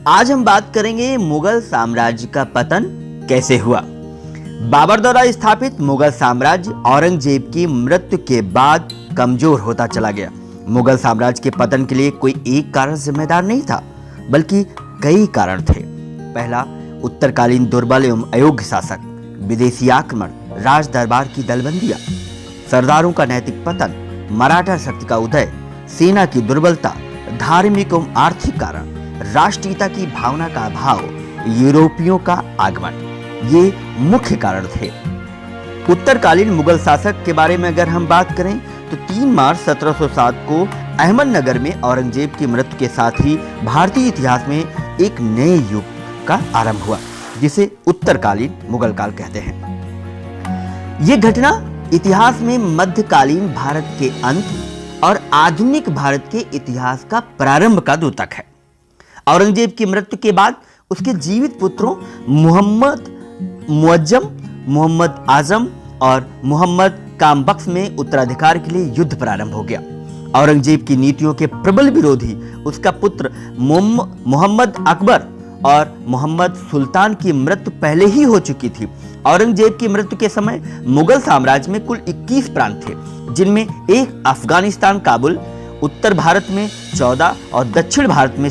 आज हम बात करेंगे मुगल साम्राज्य का पतन कैसे हुआ। बाबर द्वारा स्थापित मुगल साम्राज्य औरंगजेब की मृत्यु के बाद कमजोर होता चला गया। मुगल साम्राज्य के पतन के लिए कोई एक कारण जिम्मेदार नहीं था, बल्कि कई कारण थे। पहला, उत्तरकालीन दुर्बल एवं अयोग्य शासक, विदेशी आक्रमण, राज दरबार की दलबंदियां, सरदारों का नैतिक पतन, मराठा शक्ति का उदय, सेना की दुर्बलता, धार्मिक एवं आर्थिक कारण, राष्ट्रीयता की भावना का अभाव, यूरोपियों का आगमन, ये मुख्य कारण थे। उत्तरकालीन मुगल शासक के बारे में अगर हम बात करें तो 3 मार्च 1707 को अहमदनगर में औरंगजेब की मृत्यु के साथ ही भारतीय इतिहास में एक नए युग का आरंभ हुआ, जिसे उत्तरकालीन मुगल काल कहते हैं। ये घटना इतिहास में मध्यकालीन भारत के अंत और आधुनिक भारत के इतिहास का प्रारंभ का द्योतक है। औरंगजेब की मृत्यु के बाद उसके जीवित पुत्रों मोहम्मद मुअज्जम, मोहम्मद आजम और मोहम्मद कामबख्श में उत्तराधिकार के लिए युद्ध प्रारंभ हो गया। औरंगजेब की नीतियों के प्रबल विरोधी उसका पुत्र मोहम्मद अकबर और मोहम्मद सुल्तान की मृत्यु पहले ही हो चुकी थी। औरंगजेब की मृत्यु के समय मुगल साम्राज्य में कुल 21 प्रांत थे, जिनमें एक अफगानिस्तान काबुल, उत्तर भारत में 14 और दक्षिण भारत में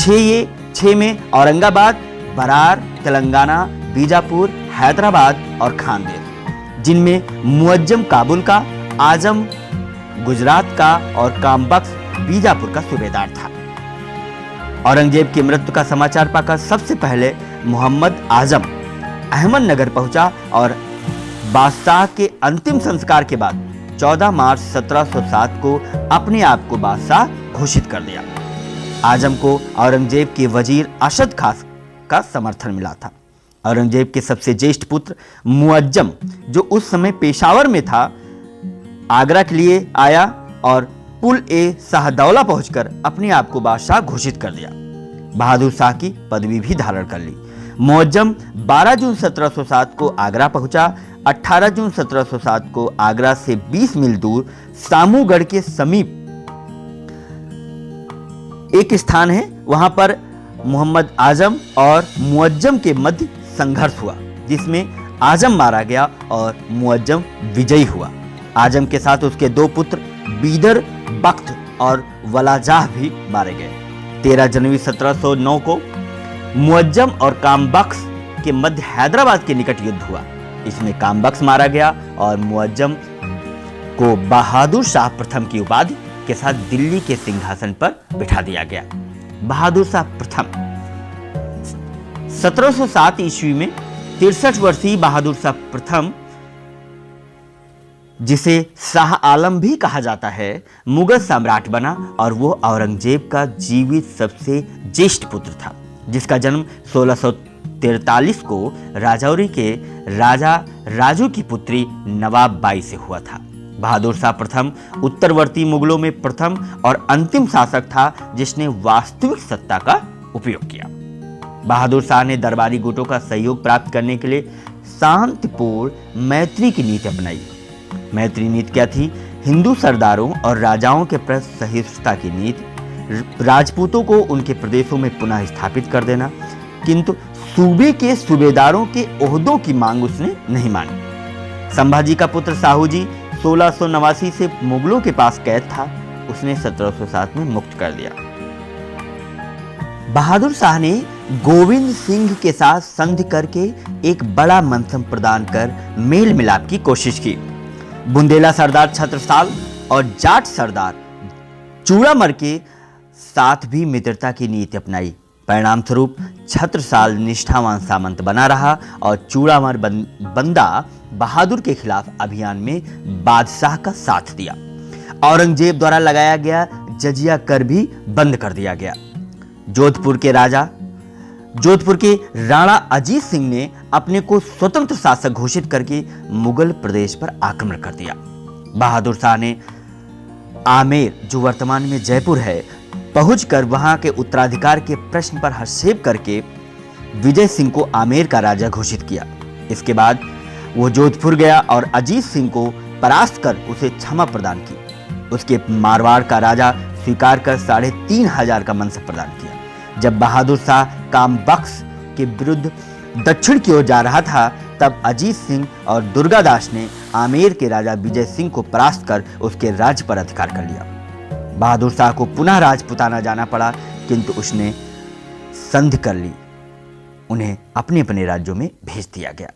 6 में औरंगाबाद, बरार, तेलंगाना, बीजापुर, हैदराबाद और खानदेश, जिनमें मुअज्जम काबुल का, आजम गुजरात का और कामबख्श बीजापुर का सूबेदार था। औरंगजेब की मृत्यु का समाचार पाकर सबसे पहले मोहम्मद आजम अहमदनगर पहुंचा और बादशाह के अंतिम संस्कार के बाद 14 मार्च 1707 को अपने आप को बादशाह घोषित कर दिया। आजम को औरंगजेब के वजीर अशद खान का समर्थन मिला था। औरंगजेब के सबसे ज्येष्ठ पुत्र मुअज्जम, जो उस समय पेशावर में था, आगरा के लिए आया और पुल ए शाहदौला पहुंचकर अपने आप को बादशाह घोषित कर दिया। बहादुर शाह की पदवी भी धारण कर ली। मुअज्जम 12 जून 1707 को आगरा पहुंचा। 18 जून 1707 को आगरा से 20 मील दूर सामूगढ़ के समीप एक स्थान है, वहां पर मोहम्मद आजम और मुअज्जम के मध्य संघर्ष हुआ, जिसमें आजम मारा गया और मुअज्जम विजयी हुआ। आजम के साथ उसके 2 पुत्र बीदर बख्त और वलाजाह भी मारे गए। 13 जनवरी 1709 को मुअज्जम और कामबख्श के मध्य हैदराबाद के निकट युद्ध हुआ। इसमें कामबख्श मारा गया और मुअज्जम को बहादुर शाह प्रथम की उपाधि के साथ दिल्ली के सिंहासन पर बिठा दिया गया। बहादुर शाह प्रथम 1707 ईस्वी में 63 वर्षीय बहादुर शाह प्रथम, जिसे शाह आलम भी कहा जाता है, मुगल सम्राट बना और वो औरंगजेब का जीवित सबसे ज्येष्ठ पुत्र था, जिसका जन्म 1643 को राजौरी के राजा राजू की पुत्री नवाब बाई से हुआ था। बहादुर शाह प्रथम उत्तरवर्ती मुगलों में प्रथम और अंतिम शासक था जिसने वास्तविक सत्ता का उपयोग किया। बहादुर शाह ने दरबारी गुटों का सहयोग प्राप्त करने के लिए शांतिपूर्ण मैत्री की नीति अपनाई। मैत्री नीति क्या थी? हिंदू सरदारों और राजाओं के प्रति सहिष्णुता की नीति, राजपूतों को उनके प्रदेशों में पुनः स्थापित कर देना, किंतु सूबे के सूबेदारों के ओहदों की मांग उसने नहीं मानी। संभाजी का पुत्र साहू जी 1689 से मुगलों के पास कैद था, उसने 1707 में मुक्त कर दिया। बहादुर शाह ने गोविंद सिंह के साथ संधि करके एक बड़ा मंथन प्रदान कर मेल मिलाप की कोशिश की। बुंदेला सरदार छत्रसाल और जाट सरदार चूड़ामल के साथ भी मित्रता की नीति अपनाई। परिणाम स्वरूप छत्रसाल निष्ठावान सामंत बना रहा और चूड़ामल बंदा बहादुर के खिलाफ अभियान में बादशाह का साथ दिया। औरंगजेब द्वारा लगाया गया जजिया कर भी बंद कर दिया गया। जोधपुर के राणा अजीत सिंह ने अपने को स्वतंत्र शासक घोषित करके मुगल प्रदेश पर आक्रमण कर दिया। बहादुर शाह ने आमेर, जो वर्तमान में जयपुर है, पहुंचकर वहां के उत्तराधिकार के प्रश्न पर हस्तक्षेप करके विजय सिंह को आमेर का राजा घोषित किया। इसके बाद वो जोधपुर गया और अजीत सिंह को परास्त कर उसे क्षमा प्रदान की। उसके मारवाड़ का राजा स्वीकार कर 3500 का मनसब प्रदान किया। जब बहादुर शाह कामबख्श के विरुद्ध दक्षिण की ओर जा रहा था, तब अजीत सिंह और दुर्गादास ने आमेर के राजा विजय सिंह को परास्त कर उसके राज्य पर अधिकार कर लिया। बहादुर शाह को पुनः राजपुताना जाना पड़ा, किंतु उसने संधि कर ली। उन्हें अपने अपने राज्यों में भेज दिया गया।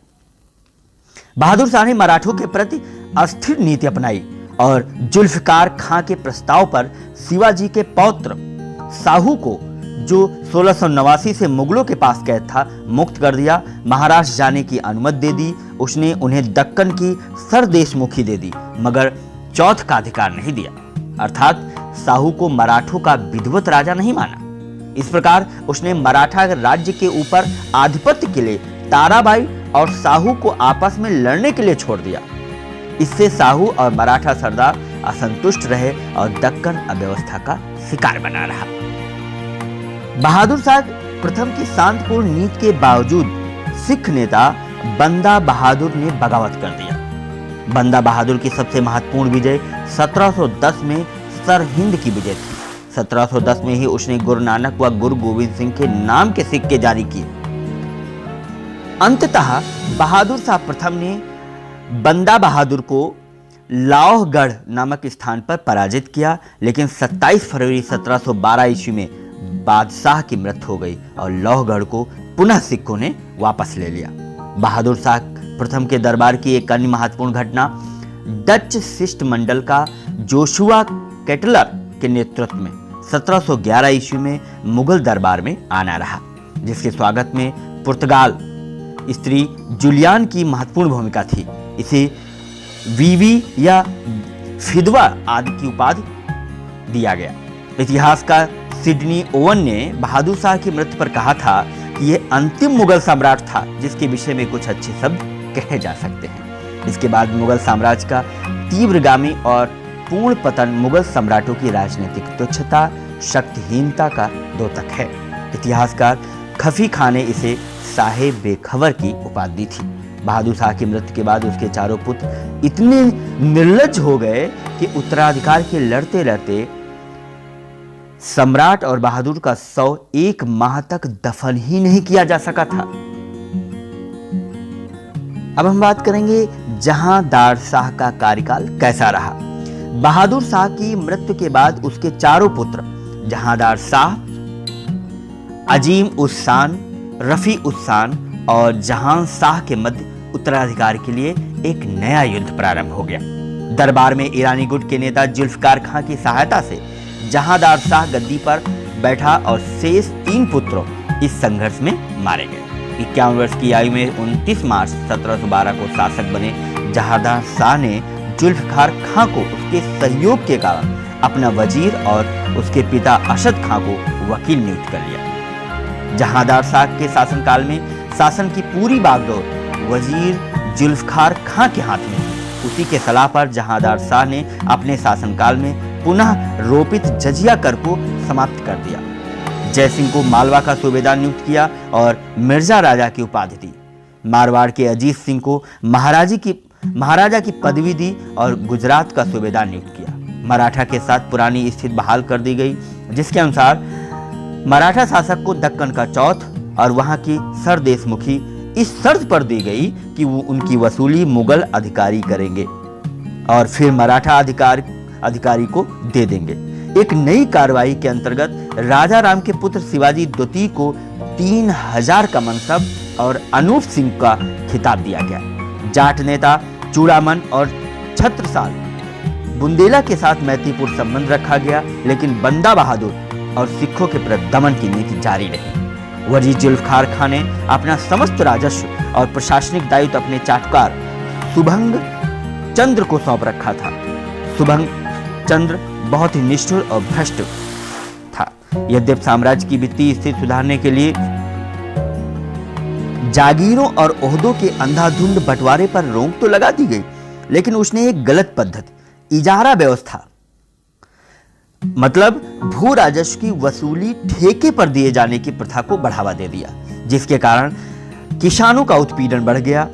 बहादुर शाह ने मराठों के प्रति अस्थिर नीति अपनाई और जुल्फकार खां के प्रस्ताव पर शिवाजी के पौत्र साहू को, जो 1689 से मुगलों के पास कैद था, मुक्त कर दिया। महाराष्ट्र जाने की अनुमति दे दी। उसने उन्हें दक्कन की सरदेशमुखी दे दी, मगर चौथ का अधिकार नहीं दिया, अर्थात साहू को मराठों का विधिवत राजा नहीं माना। इस प्रकार उसने मराठा राज्य के ऊपर आधिपत्य के लिए ताराबाई और साहू को आपस में लड़ने के लिए छोड़ दिया। इससे साहू और मराठा सरदार असंतुष्ट रहे और दक्कन अव्यवस्था का शिकार बना रहा। बहादुर शाह प्रथम की शांतिपूर्ण नीति के बावजूद सिख नेता बंदा बहादुर ने बगावत कर दिया। बंदा बहादुर की सबसे महत्वपूर्ण विजय 1710 में सरहिंद की विजय थी। 1710 में ही उसने गुरु नानक व गुरु गोविंद सिंह के नाम के सिक्के जारी किए। अंततः बहादुर शाह प्रथम ने बंदा बहादुर को लाहगढ़ नामक स्थान पर पराजित किया, लेकिन 27 फरवरी 1712 ईस्वी में बादशाह की मृत्यु हो गई और लाहगढ़ को पुनः सिखों ने वापस ले लिया। बहादुर शाह प्रथम के दरबार की एक अन्य महत्वपूर्ण घटना डच शिष्टमंडल का जोशुआ केटलर के नेतृत्व में 1711 ईस्वी में मुगल दरबार में आना रहा, जिसके स्वागत में पुर्तगाल स्त्री जुलियान की महत्वपूर्ण भूमिका थी। इसे वीवी या फिदवा आदि की उपाधि दिया गया। इतिहासकार सिडनी ओवन ने बहादुर शाह की मृत्यु पर कहा था कि यह अंतिम मुगल सम्राट था जिसके विषय में कुछ अच्छे शब्द कहे जा सकते हैं। इसके बाद मुगल साम्राज्य का तीव्रगामी और पूर्ण पतन मुगल सम्राटों की राजनीतिक तुच्छता, शक्तिहीनता का द्योतक है। इतिहासकार खफी खान ने इसे साहे बेखबर की उपाधि दी थी। बहादुर शाह की मृत्यु के बाद उसके चारों पुत्र इतने निर्लज्ज हो गए कि उत्तराधिकार के लड़ते लड़ते सम्राट और बहादुर का शव 1 माह तक दफन ही नहीं किया जा सका था। अब हम बात करेंगे जहांदार शाह का कार्यकाल कैसा रहा। बहादुर शाह की मृत्यु के बाद उसके चारों पुत्र जहांदार शाह, अजीम उस शान, रफी उस शान और जहां शाह के मध्य उत्तराधिकार के लिए एक नया युद्ध प्रारंभ हो गया। दरबार में ईरानी गुट के नेता जुल्फकार खां की सहायता से जहांदार शाह गद्दी पर बैठा और शेष 3 पुत्रों इस संघर्ष में मारे गए। 51 वर्ष की आयु में 29 मार्च 1712 को शासक बने जहांदार शाह ने जुल्फकार खां को उसके सहयोग के कारण अपना वजीर और उसके पिता अशद खां को वकील नियुक्त कर लिया। जहांदार शाह के शासनकाल में शासन की पूरी बागडोर वजीर जुल्फकार खां के हाथ में थी। उसी के सलाह पर जहांदार शाह ने अपने शासनकाल में पुनः रोपित जजिया कर को समाप्त कर दिया। जयसिंह को मालवा का सूबेदार नियुक्त किया और मिर्जा राजा की उपाधि दी। मारवाड़ के अजीत सिंह को महाराजा की पदवी दी और गुजरात का सूबेदार नियुक्त किया। मराठा के साथ पुरानी स्थिति बहाल कर दी गई, जिसके अनुसार मराठा शासक को दक्कन का चौथ और वहां की सरदेशमुखी इस शर्त पर दी गई कि वो उनकी वसूली मुगल अधिकारी करेंगे और फिर मराठा अधिकारी को दे देंगे। एक नई कार्रवाई के अंतर्गत राजा राम के पुत्र शिवाजी द्वितीय को 3000 का मनसब और अनूप सिंह का खिताब दिया गया। जाट नेता चूड़ामन और छत्रसाल बुंदेला के साथ मैत्रीपूर्ण संबंध रखा गया, लेकिन बंदा बहादुर और सिखों के प्रति दमन की नीति जारी रही। वजीर जुल्फकार खां ने अपना समस्त राजस्व और प्रशासनिक दायित्व अपने चाटुकार सुभंग चंद्र को सौंप रखा था। सुभंग चंद्र बहुत ही निष्ठुर और भ्रष्ट था। यद्यपि साम्राज्य की वित्तीय स्थिति सुधारने के लिए जागीरों और ओहदों के अंधाधुंध बंटवारे पर रोक तो लगा दी गई, लेकिन उसने एक गलत पद्धति इजारा व्यवस्था, मतलब भू राजस्व की वसूली ठेके पर दिए जाने की प्रथा को बढ़ावा दे दिया, जिसके कारण किसानों का उत्पीड़न बढ़ गया।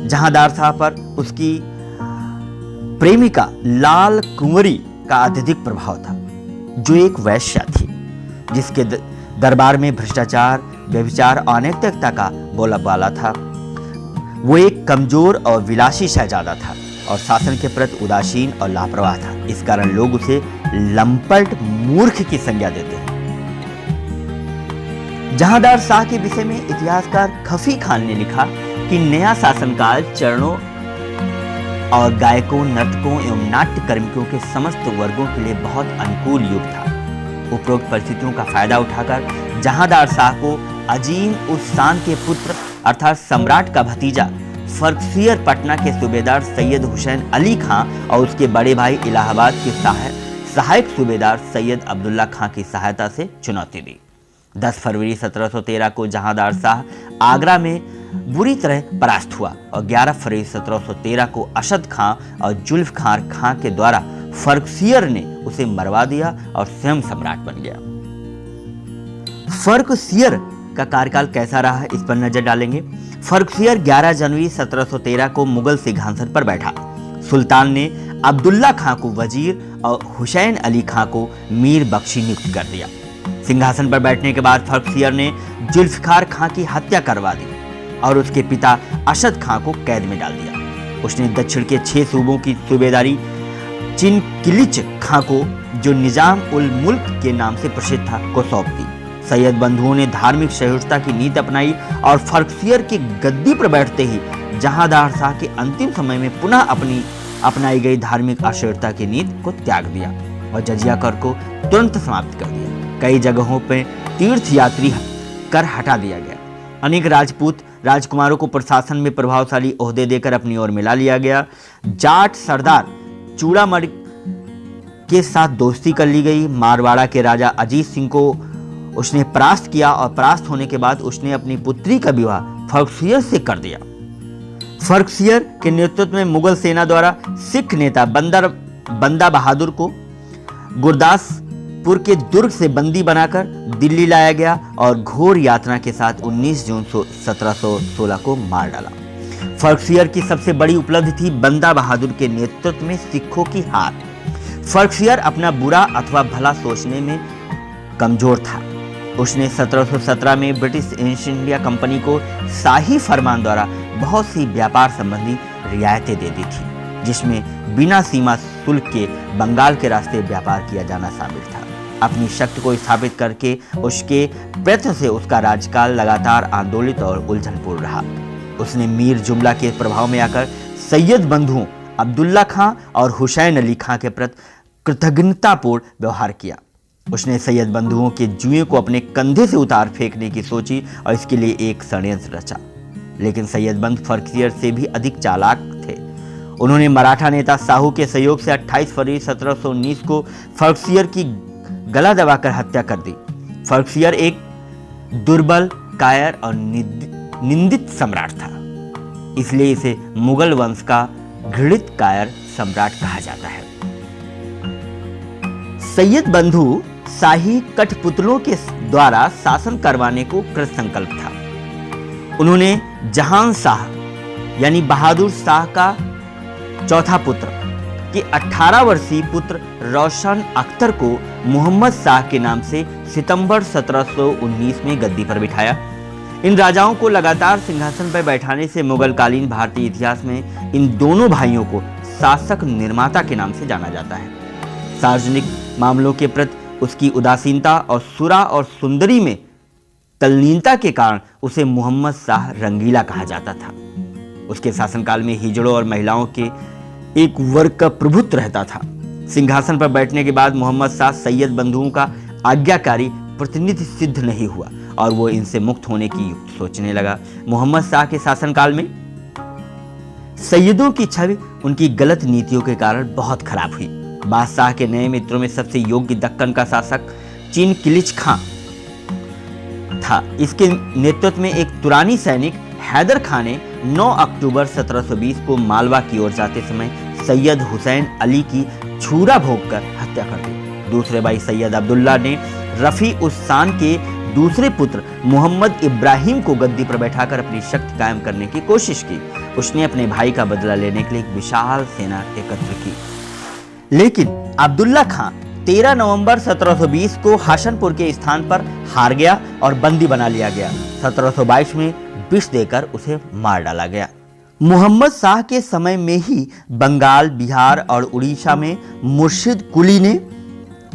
जहांदार शाह पर उसकी प्रेमिका लाल कुंवरी का अत्यधिक प्रभाव था, जो एक वैश्या थी, दरबार में भ्रष्टाचार, व्यभिचार और अनैतिकता का बोलबाला था। वो एक कमजोर और विलासी शहजादा था और शासन के प्रति उदासीन और लापरवाह था। इस कारण लोग उसे लंपट मूर्ख की संज्ञा देते हैं। जहांदार शाह के विषय में इतिहासकार खफी खान ने लिखा कि नया शासनकाल चरणों और गायकों, नर्तकों एवं नाट्य कर्मियों के समस्त वर्गों के लिए बहुत अनुकूल युग था। उपरोक्त परिस्थितियों का फायदा उठाकर जहांदार शाह को अजीम उस शान के पुत्र अर्थात सम्राट का भतीजा फर्रुखसियर पटना के सूबेदार सैयद हुसैन अली खां और उसके बड़े भाई इलाहाबाद के सहायक सूबेदार सैयद अब्दुल्ला खां की सहायता से चुनौती दी। 10 फरवरी 1713 को जहांदार शाह आगरा में बुरी तरह परास्त हुआ और 11 फरवरी 1713 को अशद खां और जुल्फकार खां के द्वारा फर्रुखसियर ने उसे मरवा दिया और स्वयं सम्राट बन गया। फर्रुखसियर का कार्यकाल कैसा रहा इस पर नजर डालेंगे। फर्रुखसियर 11 जनवरी 1713 को मुगल सिंहासन पर बैठा। सुल्तान ने अब्दुल्ला खां को वजीर और हुसैन अली खां को मीर बख्शी नियुक्त कर दिया। सिंहासन पर बैठने के बाद फर्रुखसियर ने जुल्फकार खां की हत्या करवा दी और उसके पिता अशद खां को कैद में डाल दिया। उसने दक्षिण के 6 सूबों की सूबेदारी चिनकिलिच खां को, जो निजाम उल मुल्क के नाम से प्रसिद्ध था, को सौंप दी। सैयद बंधुओं ने धार्मिक सहिष्णुता की नीति अपनाई और फर्रुखसियर की गद्दी पर बैठते ही जहांदार शाह के अंतिम समय में पुनः अपनाई गई धार्मिक असहिष्णुता की नीति को त्याग दिया और जजिया कर को तुरंत समाप्त कर दिया। कई जगहों पर तीर्थ यात्री कर हटा दिया गया। अनेक राजपूत राजकुमारों को प्रशासन में प्रभावशाली ओहदे देकर अपनी ओर मिला लिया गया। जाट सरदार चूड़ामणि के साथ दोस्ती कर ली गई। मारवाड़ा के राजा अजीत सिंह को उसने परास्त किया और परास्त होने के बाद उसने अपनी पुत्री का विवाह फर्रुखसियर से कर दिया। फर्रुखसियर के नेतृत्व में मुगल सेना द्वारा सिख नेता बंदा बहादुर को गुरदासपुर के दुर्ग से बंदी बनाकर दिल्ली लाया गया और घोर यातना के साथ 19 जून 1716 को मार डाला। फर्रुखसियर की सबसे बड़ी उपलब्धि थी बंदा बहादुर के नेतृत्व में सिखों की हार। फर्रुखसियर अपना बुरा अथवा भला सोचने में कमजोर था। उसने 1717 में ब्रिटिश ईस्ट इंडिया कंपनी को शाही फरमान द्वारा बहुत सी व्यापार संबंधी रियायतें दे दी थी, जिसमें बिना सीमा शुल्क के बंगाल के रास्ते व्यापार किया जाना शामिल था। अपनी शक्ति को स्थापित करके उसके प्रयत्न से उसका राज्यकाल लगातार आंदोलित और उलझनपूर्ण रहा। उसने मीर जुमला के प्रभाव में आकर सैयद बंधुओं अब्दुल्ला खां और हुसैन अली खां के प्रति कृतज्ञतापूर्ण व्यवहार किया। उसने सैयद बंधुओं के जुए को अपने कंधे से उतार फेंकने की सोची और इसके लिए एक षड्यंत्र रचा। लेकिन सैयद बंधु फर्रुखसियर से भी अधिक चालाक थे। उन्होंने मराठा नेता साहू के सहयोग से 28 फरवरी 1719 को फर्रुखसियर की गला दबाकर हत्या कर दी। फर्रुखसियर एक दुर्बल, कायर और निंदित सम्राट था, इसलिए इसे मुगल वंश का घृणित कायर सम्राट कहा जाता है। सैयद बंधु शाही कठपुतलों के द्वारा शासन करवाने को कृत संकल्प था। उन्होंने जहां शाह यानी बहादुर शाह का चौथा पुत्र के 18 वर्षीय पुत्र रोशन अख्तर को मोहम्मद शाह के नाम से सितंबर 1719 में गद्दी पर बिठाया। इन राजाओं को लगातार सिंहासन पर बैठाने से मुगलकालीन भारतीय इतिहास में इन दोनों भाइयों को शासक निर्माता के नाम से जाना जाता है। सार्वजनिक मामलों के प्रति उसकी उदासीनता और सुरा और सुंदरी में तल्लीनता के कारण उसे मोहम्मद शाह रंगीला कहा जाता था। उसके शासनकाल में हिजड़ों और महिलाओं के एक वर्ग का प्रभुत्व रहता था। सिंहासन पर बैठने के बाद मोहम्मद शाह सैयद बंधुओं का आज्ञाकारी प्रतिनिधि सिद्ध नहीं हुआ और वो इनसे मुक्त होने की सोचने लगा। मोहम्मद शाह के शासनकाल में सैयदों की छवि उनकी गलत नीतियों के कारण बहुत खराब हुई। बादशाह के नए मित्रों में सबसे योग्य दक्कन का शासक चिनकिलिच खां था। इसके नेतृत्व में एक तुरानी सैनिक हैदर खां ने 9 अक्टूबर 1720 को मालवा की ओर जाते समय सैयद हुसैन अली की छुरा भोंककर हत्या कर दी। दूसरे भाई सैयद अब्दुल्ला ने रफी उस शान के दूसरे पुत्र मोहम्मद इब्राहिम को गद्दी पर बैठाकर अपनी शक्ति कायम करने की कोशिश की। उसने अपने भाई का बदला लेने के लिए एक विशाल सेना एकत्र की, लेकिन अब्दुल्ला खां 13 नवंबर 1720 को हाशनपुर के स्थान पर हार गया और बंदी बना लिया गया। 1722 में विष देकर उसे मार डाला गया। मोहम्मद शाह के समय में ही बंगाल, बिहार और उड़ीसा में मुर्शिद कुली ने,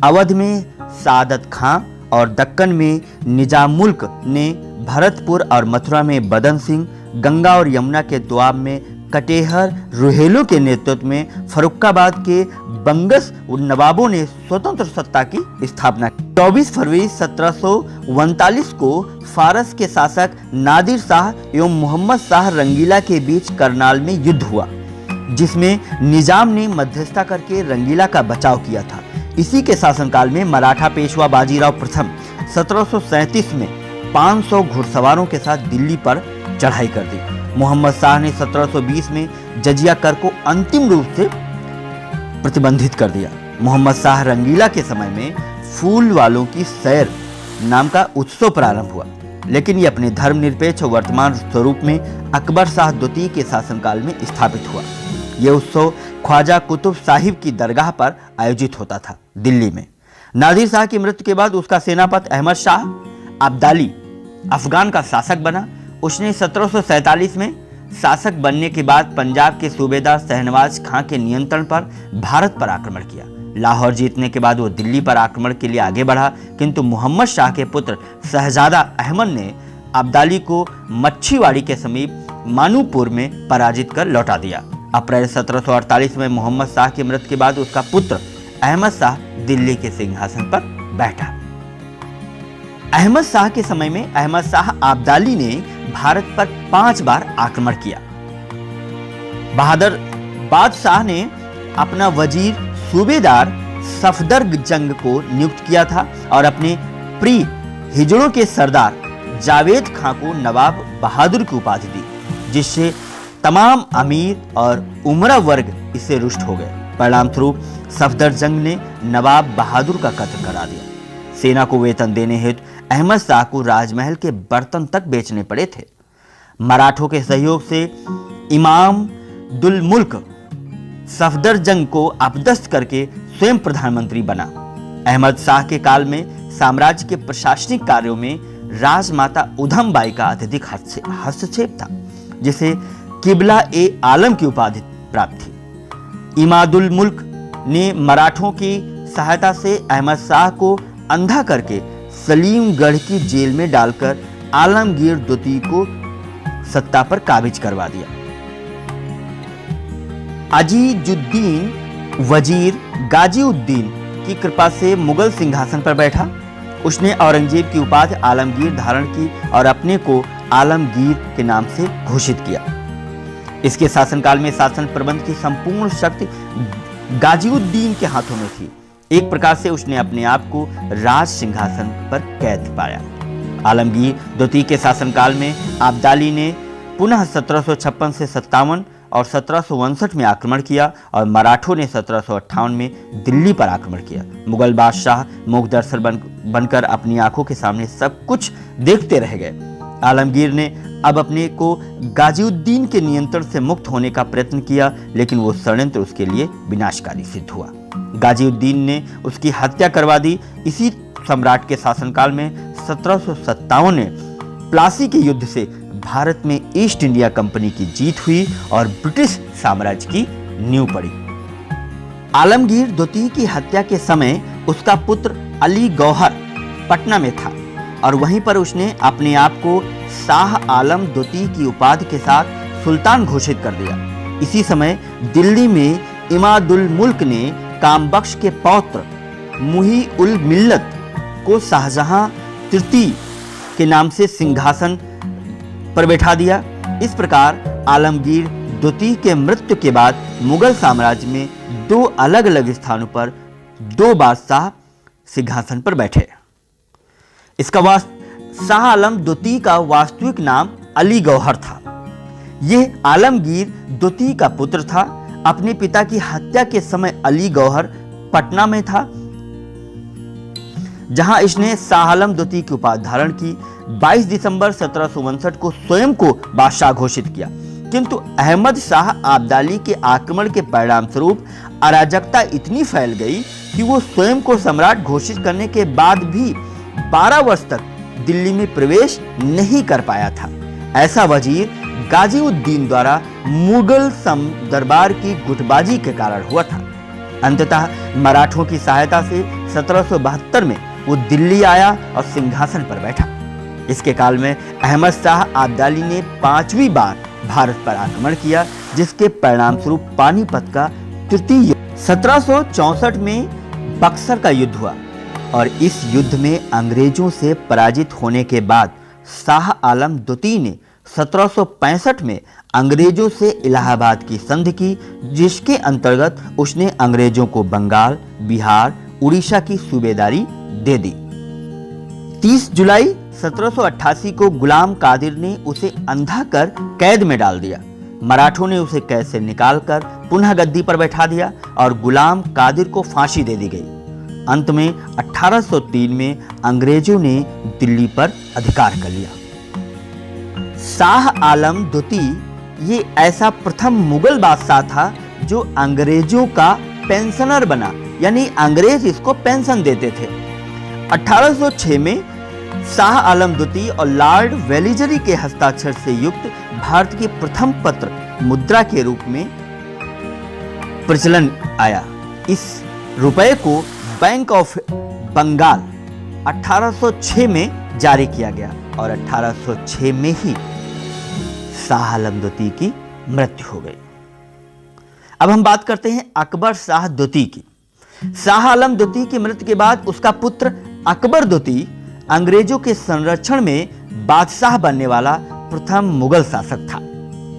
अवध में सादत खां और दक्कन में निजामुल्क ने, भरतपुर और मथुरा में बदन सिंह, गंगा और यमुना के दोआब में कटेहर रुहेलों के नेतृत्व में फर्रुखाबाद के बंगस नवाबों ने स्वतंत्र सत्ता की स्थापना की। 24 फरवरी 1739 को फारस के शासक नादिर शाह एवं मोहम्मद शाह रंगीला के बीच करनाल में युद्ध हुआ, जिसमें निजाम ने मध्यस्थता करके रंगीला का बचाव किया था। इसी के शासनकाल में मराठा पेशवा बाजीराव प्रथम 1737 में 500 घुड़सवारों के साथ दिल्ली पर चढ़ाई कर दी। मोहम्मद शाह ने 1720 में जजिया कर को अंतिम रूप से प्रतिबंधित कर दिया। मोहम्मद शाह रंगीला के समय में फूल वालों की सैर नाम का उत्सव प्रारंभ हुआ, लेकिन ये अपने धर्मनिरपेक्ष वर्तमान स्वरूप में अकबर शाह द्वितीय के शासनकाल में स्थापित हुआ। यह उत्सव ख्वाजा कुतुब साहिब की दरगाह पर आयोजित होता था, दिल्ली में। नादिर शाह की मृत्यु के बाद उसका सेनापति अहमद शाह अब्दाली अफगान का शासक बना। उसने 1747 में शासक बनने के बाद पंजाब के सूबेदार शहनवाज खां के नियंत्रण पर भारत पर आक्रमण किया। लाहौर जीतने के बाद वो दिल्ली पर आक्रमण के लिए आगे बढ़ा, किंतु मोहम्मद शाह के पुत्र शहजादा अहमद ने अब्दाली को मच्छीवाड़ी के समीप मानूपुर में पराजित कर लौटा दिया। अप्रैल 1748 में मोहम्मद शाह की मृत्यु के बाद उसका पुत्र अहमद शाह दिल्ली के सिंहासन पर बैठा। अहमद शाह के समय में अहमद शाह अब्दाली ने भारत पर 5 बार आक्रमण किया। बहादुर बादशाह ने अपना वजीर सूबेदार सफदरजंग को नियुक्त किया था और अपने प्रिय हिजड़ों के सरदार जावेद खां को नवाब बहादुर की उपाधि दी, जिससे तमाम अमीर और उमरा वर्ग इससे रुष्ट हो गए। परिणाम स्वरूप सफदरजंग ने नवाब बहादुर का कत्ल करा दिया। सेना को वेतन देने हेतु अहमद शाह को राजमहल के बर्तन तक बेचने पड़े थे। मराठों के सहयोग से इमाम दुल मुल्क सफदरजंग को अपदस्थ करके स्वयं प्रधानमंत्री बना। अहमद शाह के काल में साम्राज्य के प्रशासनिक कार्यों में राजमाता उधम बाई का अत्यधिक हस्तक्षेप था, जिसे किबला ए आलम की उपाधि प्राप्त थी। इमादुल मुल्क ने मराठों की सहायता से अहमद शाह को अंधा करके सलीमगढ़ की जेल में डालकर आलमगीर द्वितीय को सत्ता पर काबिज करवा दिया। अजीजुद्दीन वजीर गाजीउद्दीन की कृपा से मुगल सिंहासन पर बैठा। उसने औरंगजेब की उपाधि आलमगीर धारण की और अपने को आलमगीर के नाम से घोषित किया। इसके शासनकाल में शासन प्रबंध की संपूर्ण शक्ति गाजीउद्दीन के हाथों में थी। एक प्रकार से उसने अपने आप को राज सिंहासन पर कैद पाया। आलमगीर द्वितीय के शासनकाल में अब्दाली ने पुनः 1756 से 57 और 1759 में आक्रमण किया और मराठों ने 1758 में दिल्ली पर आक्रमण किया। मुगल बादशाह मूकदर्शक बनकर अपनी आंखों के सामने सब कुछ देखते रह गए। आलमगीर ने अब अपने को गाजीउद्दीन के नियंत्रण से मुक्त होने का प्रयत्न किया, लेकिन वो षड्यंत्र उसके लिए विनाशकारी सिद्ध हुआ। गाजीउद्दीन ने उसकी हत्या करवा दी। इसी सम्राट के शासनकाल में 1757 में प्लासी के युद्ध से भारत में ईस्ट इंडिया कंपनी की जीत हुई और ब्रिटिश साम्राज्य की नींव पड़ी। आलमगीर द्वितीय की हत्या के समय उसका पुत्र अली गौहर पटना में था और वहीं पर उसने अपने आप को शाह आलम द्वितीय की उपाधि के साथ सुल्तान घोषित कर दिया। इसी समय दिल्ली में इमादुल मुल्क ने कामबख्श के पौत्र मुही उल मिल्लत को शाहजहां तृतीय के नाम से सिंहासन पर बैठा दिया। इस प्रकार आलमगीर द्वितीय के मृत्यु के बाद मुगल साम्राज्य में 2 अलग अलग स्थानों पर 2 बादशाह सिंहासन पर बैठे। इसका शाह आलम द्वितीय का वास्तविक नाम अली गौहर था। यह आलमगीर द्वितीय का पुत्र था। अपने पिता की हत्या के समय अली गौहर पटना में था, जहां इसने शाह आलम द्वितीय की उपाधि धारण की। 22 दिसंबर 1759 को स्वयं को बादशाह घोषित किया। किंतु अहमद शाह आब्दाली के आक्रमण के परिणाम स्वरूप अराजकता इतनी फैल गई कि वो स्वयं को सम्राट घोषित करने के बाद भी 12 वर्ष तक दिल्ली में प्रवेश नहीं कर पाया था। ऐसा वजीर गाजीउद्दीन द्वारा मुगल दरबार की गुटबाजी के कारण हुआ था। अंततः मराठों की सहायता से 1772 में वो दिल्ली आया और सिंहासन पर बैठा। इसके काल में अहमद शाह आब्दाली ने 5वीं बार भारत पर आक्रमण किया, जिसके परिणाम स्वरूप पानीपत का तृतीय युद्ध 1764 में बक्सर का युद्ध हुआ और इस युद्ध में अंग्रेजों से पराजित होने के बाद शाह आलम द्वितीय ने 1765 में अंग्रेजों से इलाहाबाद की संधि की, जिसके अंतर्गत उसने अंग्रेजों को बंगाल, बिहार, उड़ीसा की सूबेदारी दे दी। 30 जुलाई 1788 को गुलाम कादिर ने उसे अंधा कर कैद में डाल दिया। मराठों ने उसे कैद से निकालकर पुनः गद्दी पर बैठा दिया और गुलाम कादिर को फांसी दे दी गई। अंत में 1803 में अंग्रेजों ने दिल्ली पर अधिकार कर लिया। शाह आलम द्वितीय ये ऐसा प्रथम मुगल बादशाह था जो अंग्रेजों का पेंशनर बना, यानी अंग्रेज इसको पेंशन देते थे। 1806 में शाह आलम द्वितीय और लॉर्ड वेलिजरी के हस्ताक्षर से युक्त भारत के प्रथम पत्र मुद्रा के रूप में प्रचलन आया। इस रुपए को बैंक ऑफ बंगाल 1806 में जारी किया गया और 1806 में ही शाह आलम द्वितीय की मृत्यु हो गई। अब हम बात करते हैं अकबर शाह द्वितीय की। शाह आलम द्वितीय की मृत्यु के बाद उसका पुत्र अकबर द्वितीय अंग्रेजों के संरक्षण में बादशाह बनने वाला प्रथम मुगल शासक था।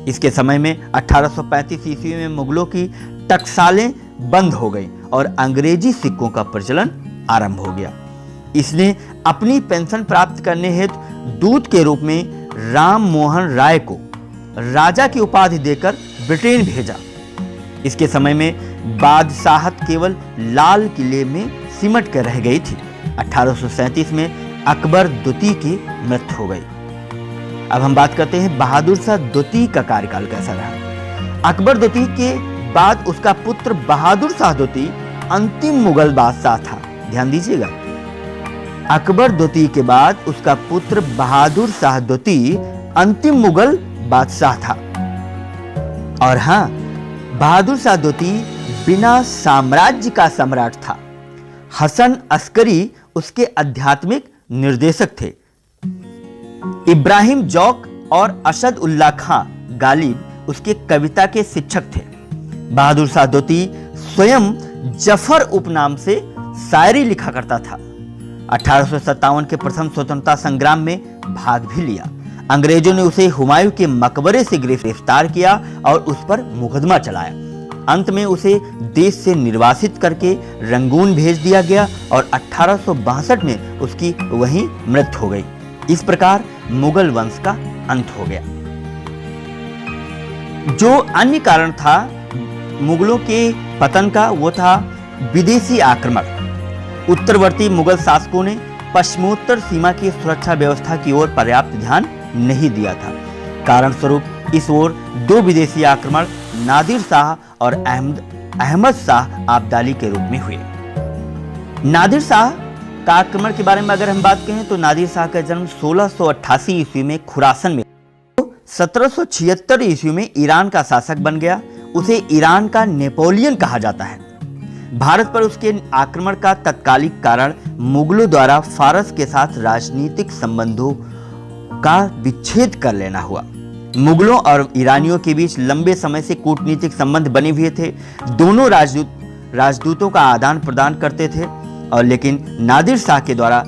इसके समय में 1835 ईस्वी में मुगलों की टकसालें बंद हो गई और अंग्रेजी सिक्कों का प्रचलन आरंभ हो गया। इसने अपनी पेंशन प्राप्त करने हेतु दूत के रूप में राम मोहन राय को राजा की उपाधि देकर ब्रिटेन भेजा। इसके समय में बादशाहत केवल लाल किले में सिमट कर रह गई थी। 1837 में अकबर द्वितीय की मृत्यु हो गई। अब हम बात करते हैं बहादुर शाह द्वितीय का कार्यकाल कैसा रहा। अकबर द्वितीय के बाद उसका पुत्र बहादुर शाह द्वितीय अंतिम मुगल बादशाह था। ध्यान दीजिएगा, अकबर द्वितीय के बाद उसका पुत्र बहादुर शाह द्वितीय अंतिम मुगल बादशाह था। और हां, बहादुर शाह द्वितीय बिना साम्राज्य का सम्राट था। हसन अस्करी उसके आध्यात्मिक निर्देशक थे। इब्राहिम जौक और असद उल्लाह खां गालिब उसके कविता के शिक्षक थे। बहादुर शाह द्वितीय स्वयं जफर उपनाम से शायरी लिखा करता था। 1857 के प्रथम स्वतंत्रता संग्राम में भाग भी लिया। अंग्रेजों ने उसे हुमायूं के मकबरे से गिरफ्तार किया और उस पर मुकदमा चलाया। अंत में उसे देश से निर्वासित करके रंगून भेज दिया गया और 1862 में उसकी वहीं मृत्यु हो गई। इस प्रकार मुगल वंश का अंत हो गया। जो अन्य कारण था मुगलों के पतन का, वो था विदेशी आक्रमण। उत्तरवर्ती मुगल शासकों ने पश्चिमोत्तर सीमा की सुरक्षा व्यवस्था की ओर पर्याप्त ध्यान नहीं दिया था। कारण स्वरूप इस ओर 2 विदेशी आक्रमण नादिर शाह और अहमद शाह आब्दाली के रूप में हुए। नादिर शाह का आक्रमण के बारे में अगर हम बात करें तो नादिर शाह का जन्म 1688 ईस्वी में खुरासन में, 1776 ईस्वी में ईरान का शासक बन गया। उसे ईरान का नेपोलियन कहा जाता है। भारत पर उसके आक्रमण का तत्कालिक कारण मुगलों द्वारा फारस के साथ राजनीतिक संबंधों का विच्छेद कर लेना हुआ। मुगलों और ईरानियों के बीच लंबे समय से कूटनीतिक संबंध बने हुए थे। दोनों राजदूतों का आदान प्रदान करते थे और लेकिन नादिर शाह के द्वारा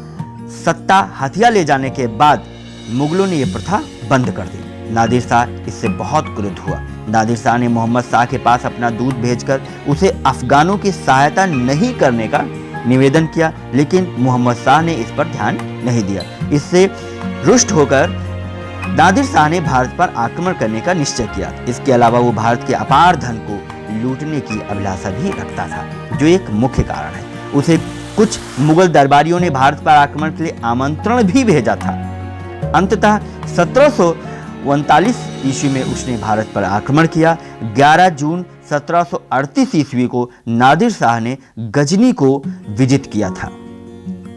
सत्ता हथिया ले जाने के बाद मुगलों ने यह प्रथा बंद कर दी। नादिर शाह इससे बहुत क्रुद्ध हुआ। नादिर शाह ने मोहम्मद शाह के पास अपना दूत भेजकर उसे अफगानों की सहायता नहीं करने का निवेदन किया, लेकिन मोहम्मद शाह ने इस पर ध्यान नहीं दिया। इससे रुष्ट होकर नादिर शाह ने भारत पर आक्रमण करने का निश्चय किया। इसके अलावा वो भारत के अपार धन को लूटने की अभिलाषा भी रखता था, जो एक मुख्य कारण है। उसे कुछ मुगल दरबारियों ने भारत पर आक्रमण के लिए आमंत्रण भी भेजा था। अंततः 1739 ईस्वी में उसने भारत पर आक्रमण किया। 11 जून 1738 ईस्वी को नादिर शाह ने गजनी को विजित किया था।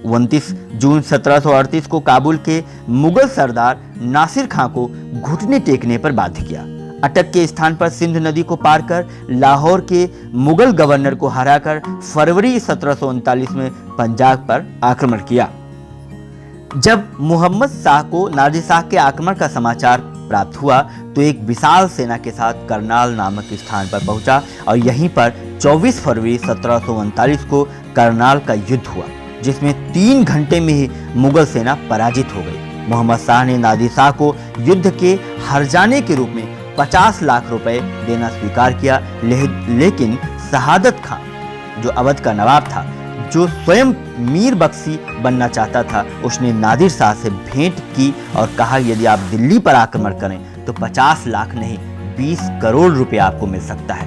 29 जून 1738 को काबुल के मुगल सरदार नासिर खां को घुटने टेकने पर बाध्य किया। अटक के स्थान पर सिंध नदी को पार कर लाहौर के मुगल गवर्नर को हराकर फरवरी 1739 में पंजाब पर आक्रमण किया। जब मोहम्मद शाह को नादिर शाह के आक्रमण का समाचार प्राप्त हुआ तो एक विशाल सेना के साथ करनाल नामक स्थान पर पहुंचा और यहीं पर 24 फरवरी 1739 को करनाल का युद्ध हुआ, जिसमें 3 घंटे में ही मुगल सेना पराजित हो गई। मोहम्मद शाह ने नादिर शाह को युद्ध के हार जाने के रूप में 50 लाख रुपए देना स्वीकार किया, लेकिन शहादत खां, जो अवध का नवाब था, जो स्वयं मीर बख्शी बनना चाहता था, उसने नादिर शाह से भेंट की और कहा यदि आप दिल्ली पर आक्रमण करें तो 50 लाख नहीं 20 करोड़ रुपए आपको मिल सकता है।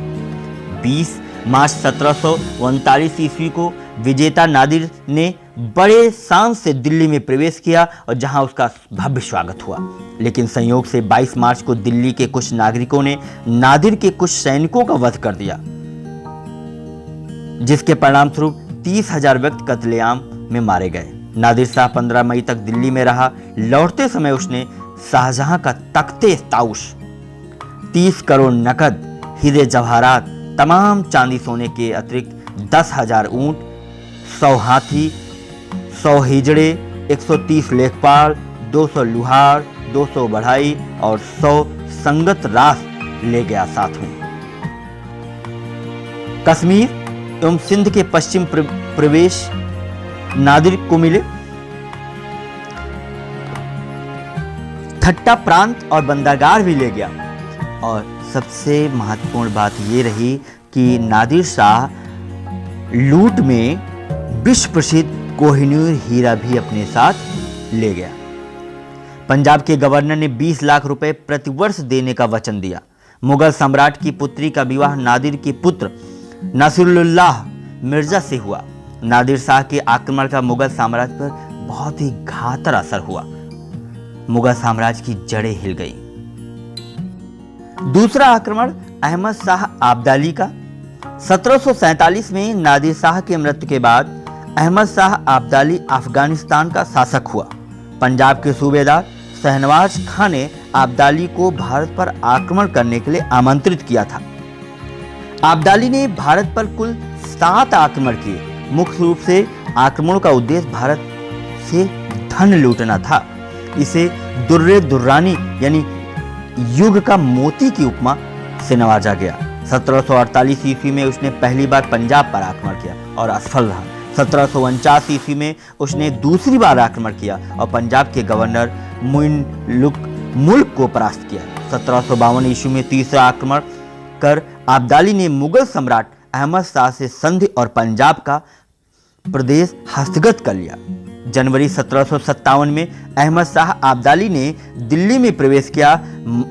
20 मार्च 1739 ईस्वी को विजेता नादिर ने बड़े शान से दिल्ली में प्रवेश किया और जहां उसका भव्य स्वागत हुआ। लेकिन संयोग से 22 मार्च को दिल्ली के कुछ नागरिकों ने नादिर के कुछ सैनिकों का वध कर दिया, जिसके परिणाम स्वरूप 30,000 व्यक्ति कत्लेआम में मारे गए। नादिर शाह 15 मई तक दिल्ली में रहा। लौटते समय उसने शाहजहां का तख्ते ताउश, 30 करोड़ नकद, हीरे जवाहरात, तमाम चांदी सोने के अतिरिक्त 10,000 ऊंट, 100 हाथी, 100 हिजड़े, 130 लेखपाल, 200 लुहार, 200 बढ़ाई और 100 संगत रास ले गया साथ में। कश्मीर एवं सिंध के पश्चिम प्रवेश नादिर को मिले। थट्टा प्रांत और बंदरगाह भी ले गया। और सबसे महत्वपूर्ण बात यह रही कि नादिर शाह लूट में विश्व प्रसिद्ध कोहिनूर हीरा भी अपने साथ ले गया। पंजाब के गवर्नर ने 20 लाख रुपए प्रतिवर्ष देने का वचन दिया। मुगल सम्राट की पुत्री का विवाह नादिर के पुत्र नसीरुल्लाह मिर्जा से हुआ। नादिर शाह के आक्रमण का मुगल साम्राज्य पर बहुत ही घातक असर हुआ। मुगल साम्राज्य की जड़ें हिल गई। दूसरा आक्रमण अहमद शाह आब्दाली का। 1747 में नादिर शाह के मृत्यु के बाद अहमद शाह आब्दाली अफगानिस्तान का शासक हुआ। पंजाब के सूबेदार शहनवाज खां ने आब्दाली को भारत पर आक्रमण करने के लिए आमंत्रित किया था। आब्दाली ने भारत पर कुल 7 आक्रमण किए। मुख्य रूप से आक्रमणों का उद्देश्य भारत से धन लूटना था। इसे दुर्रे दुर्रानी यानी युग का मोती की उपमा से नवाजा गया। 1748 ईस्वी में उसने पहली बार पंजाब पर आक्रमण किया और असफल रहा। 1749 ईस्वी में उसने दूसरी बार आक्रमण किया और पंजाब के गवर्नर मुल्क को परास्त किया। 1752 ईस्वी में तीसरा आक्रमण कर आब्दाली ने मुगल सम्राट अहमद शाह से संधि और पंजाब का प्रदेश हस्तगत कर लिया। जनवरी 1757 में अहमद शाह आब्दाली ने दिल्ली में प्रवेश किया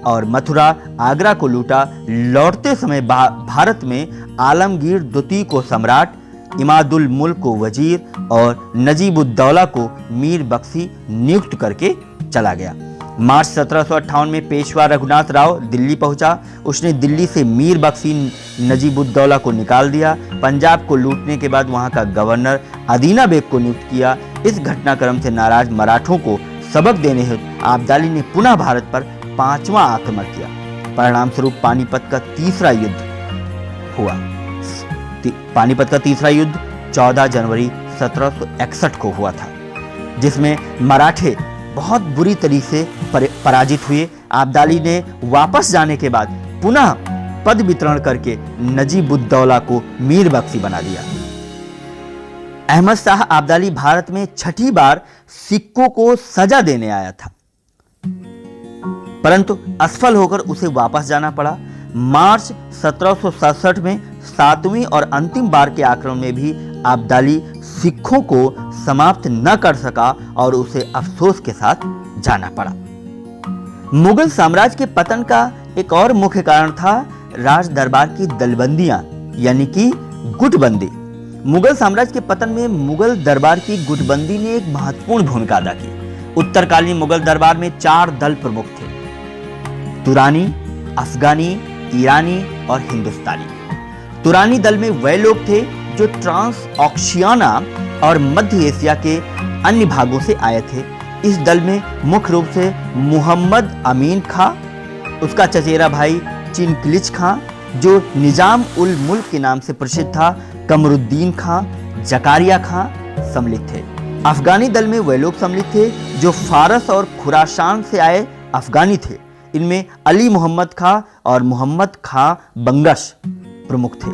और मथुरा, आगरा को लूटा। लौटते समय भारत में आलमगीर द्वितीय को सम्राट, इमादुल मुल्क को वजीर और नजीबुद्दौला को मीर बख्शी नियुक्त करके चला गया। मार्च 1758 में पेशवा रघुनाथ राव दिल्ली पहुंचा। उसने दिल्ली से मीर बख्शी नजीबुद्दौला को निकाल दिया। पंजाब को लूटने के बाद वहां का गवर्नर अदीना बेग को नियुक्त किया। इस घटनाक्रम से नाराज मराठों को सबक देने हेतु आब्दाली ने पुनः भारत पर 5वां आक्रमण किया। परिणाम स्वरूप पानीपत का तीसरा युद्ध हुआ। पानीपत का तीसरा युद्ध 14 जनवरी 1761 को हुआ था, जिसमें मराठे बहुत बुरी तरीके से पराजित हुए। आब्दाली ने वापस जाने के बाद पुनः पद वितरण करके नजीबुद्दौला को मीर बख्शी बना दिया। अहमद शाह आब्दाली भारत में 6ठी बार सिक्कों को सजा देने आया था, परंतु असफल होकर उसे वापस जाना पड़ा। मार्च 1767 में 7वीं और अंतिम बार के आक्रमण में भी आब्दाली सिखों को समाप्त न कर सका और उसे अफसोस के साथ जाना पड़ा। मुगल साम्राज्य के पतन का एक और मुख्य कारण था राज दरबार की दलबंदियां यानी कि गुटबंदी। मुगल साम्राज्य के पतन में मुगल दरबार की गुटबंदी ने एक महत्वपूर्ण भूमिका अदा की। उत्तरकालीन मुगल दरबार में 4 दल प्रमुख थे। तुरानी, अफगानी, ईरानी और हिंदुस्तानी। तुरानी दल में वह लोग थे जो ट्रांस ऑक्शियाना और मध्य एशिया के अन्य भागों से आए थे। इस दल में मुख्य रूप से मुहम्मद अमीन खां, उसका चचेरा भाई चिनकिलिच खां जो निजाम उल मुल्क के नाम से प्रसिद्ध था, कमरुद्दीन खां, जकारिया खां सम्मिलित थे। अफगानी दल में वह लोग सम्मिलित थे जो फारस और खुरासान से आए अफगानी थे। इनमें अली मोहम्मद खां और मोहम्मद खां बंगश प्रमुख थे।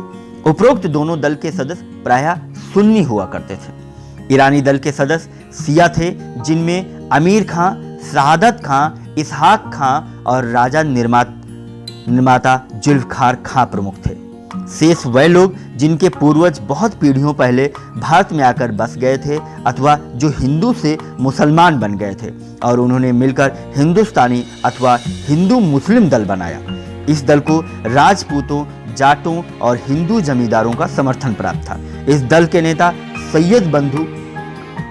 उपरोक्त दोनों दल के सदस्य प्रायः सुन्नी हुआ करते थे। ईरानी दल के सदस्य शिया थे, जिनमें अमीर खां, शहादत खां, इसहाक खां और राजा निर्माता जुल्फकार खां प्रमुख थे। शेष वह लोग जिनके पूर्वज बहुत पीढ़ियों पहले भारत में आकर बस गए थे अथवा जो हिंदू से मुसलमान बन गए थे और उन्होंने मिलकर हिंदुस्तानी अथवा हिंदू मुस्लिम दल बनाया। इस दल को राजपूतों, जाटों और हिंदू जमींदारों का समर्थन प्राप्त था। इस दल के नेता सैयद बंधु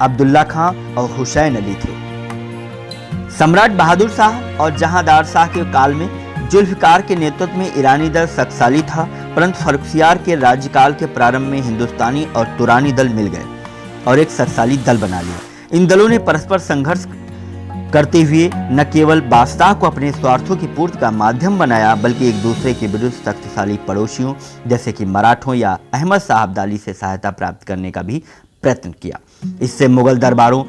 अब्दुल्ला खां और हुसैन अली थे। सम्राट बहादुर शाह और जहांदार शाह के काल में जुल्फकार के नेतृत्व में ईरानी दल शक्तिशाली था, परंतु फर्रुखसियार के राज्यकाल के प्रारंभ में हिंदुस्तानी और तुरानी दल मिल गए और एक शक्तिशाली दल बना लिया। इन दलों ने परस्पर संघर्ष करते हुए न केवल बादशाह को अपने स्वार्थों की पूर्ति का माध्यम बनाया, बल्कि एक दूसरे के विरुद्ध शक्तिशाली पड़ोसियों जैसे कि मराठों या अहमद शाह अब्दाली से सहायता प्राप्त करने का भी प्रयत्न किया। इससे मुगल दरबारों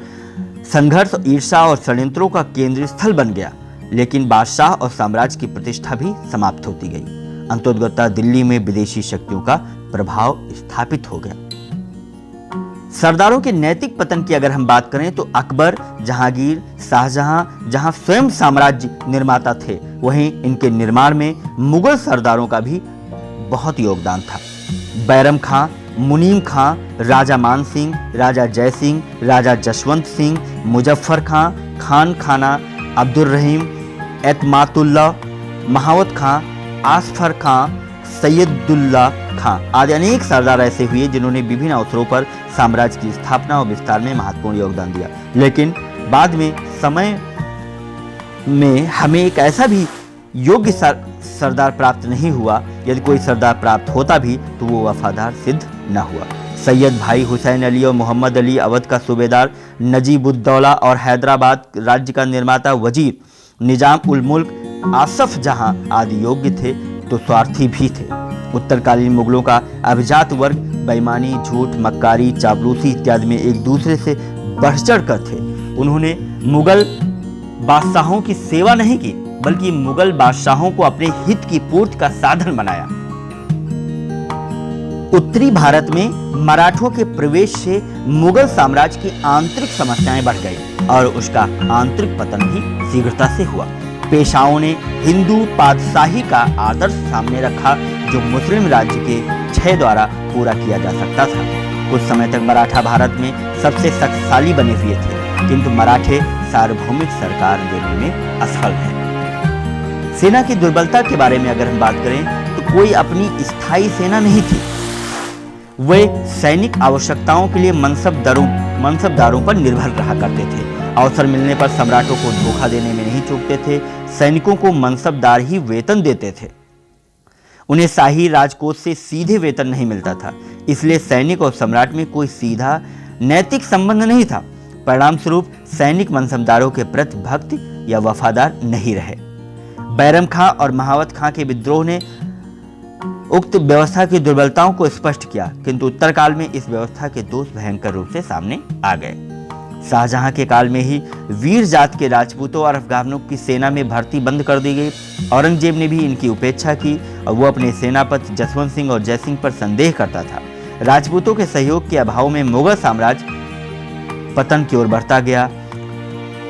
संघर्ष, ईर्ष्या और षड्यंत्रों का केंद्रीय स्थल बन गया, लेकिन बादशाह और साम्राज्य की प्रतिष्ठा भी समाप्त होती गई। अंततः दिल्ली में विदेशी शक्तियों का प्रभाव स्थापित हो गया। सरदारों के नैतिक पतन की अगर हम बात करें तो अकबर, जहांगीर, शाहजहां जहां स्वयं साम्राज्य निर्माता थे, वहीं इनके निर्माण में मुगल सरदारों का भी बहुत योगदान था। बैरम खां, मुनीम खां, राजा मान सिंह, राजा जय सिंह, राजा जसवंत सिंह, मुजफ्फर खां, खान खाना, अब्दुल रहीम, एतमातुल्ला, महावत खां, आसफर खां, सैयदुल्ला खां आदि अनेक सरदार ऐसे हुए जिन्होंने विभिन्न अवसरों पर साम्राज्य की स्थापना और विस्तार में महत्वपूर्ण योगदान दिया। लेकिन बाद में समय में हमें एक ऐसा भी योग्य सरदार प्राप्त नहीं हुआ। यदि कोई सरदार प्राप्त होता भी तो वो वफादार सिद्ध न हुआ। सैयद भाई हुसैन अली और मोहम्मद अली, अवध का सूबेदार नजीबुद्दौला और हैदराबाद राज्य का निर्माता वजीर निजाम उल मुल्क, आसफ जहां आदि योग्य थे तो स्वार्थी भी थे। उत्तरकालीन मुगलों का अभिजात वर्ग बेईमानी, झूठ, मक्कारी, चापलूसी इत्यादि में एक दूसरे से बढ़ चढ़ कर थे। उन्होंने मुगल बादशाहों की सेवा नहीं की, बल्कि मुगल बादशाहों को अपने हित की पूर्ति का साधन बनाया। उत्तरी भारत में मराठों के प्रवेश से मुगल साम्राज्य की आंतरिक समस्याएं बढ़ गई और उसका आंतरिक पतन भी शीघ्रता से हुआ। पेशवाओं ने हिंदू पातशाही का आदर्श सामने रखा, जो मुस्लिम राज्य के क्षय द्वारा पूरा किया जा सकता था। कुछ समय तक मराठा भारत में सबसे शक्तिशाली बने हुए थे, किंतु मराठे सार्वभौमिक सरकार देने में असफल है। सेना की दुर्बलता के बारे में अगर हम बात करें तो कोई अपनी स्थायी सेना नहीं थी। वे सैनिक आवश्यकताओं के लिए मनसबदारों पर निर्भर रहा करते थे। अवसर मिलने पर सम्राटों को धोखा देने में नहीं चूकते थे। सैनिकों को मनसबदार ही वेतन देते थे। उन्हें शाही राजकोष से सीधे वेतन नहीं मिलता था, इसलिए सैनिक और सम्राट में कोई सीधा नैतिक संबंध नहीं था। परिणाम स्वरूप सैनिक मनसबदारों के प्रति भक्त या वफादार नहीं रहे। बैरम खां और महावत खां के विद्रोह ने उक्त व्यवस्था की दुर्बलताओं को स्पष्ट किया, किंतु उत्तरकाल में इस व्यवस्था के दोष भयंकर रूप से सामने आ गए। शाहजहां के काल में ही वीर जात के राजपूतों और अफगानों की सेना में भर्ती बंद कर दी गई। औरंगजेब ने भी इनकी उपेक्षा की और वो अपने सेनापति जसवंत सिंह और जय सिंह पर संदेह करता था। राजपूतों के सहयोग के अभाव में मुगल साम्राज्य पतन की ओर बढ़ता गया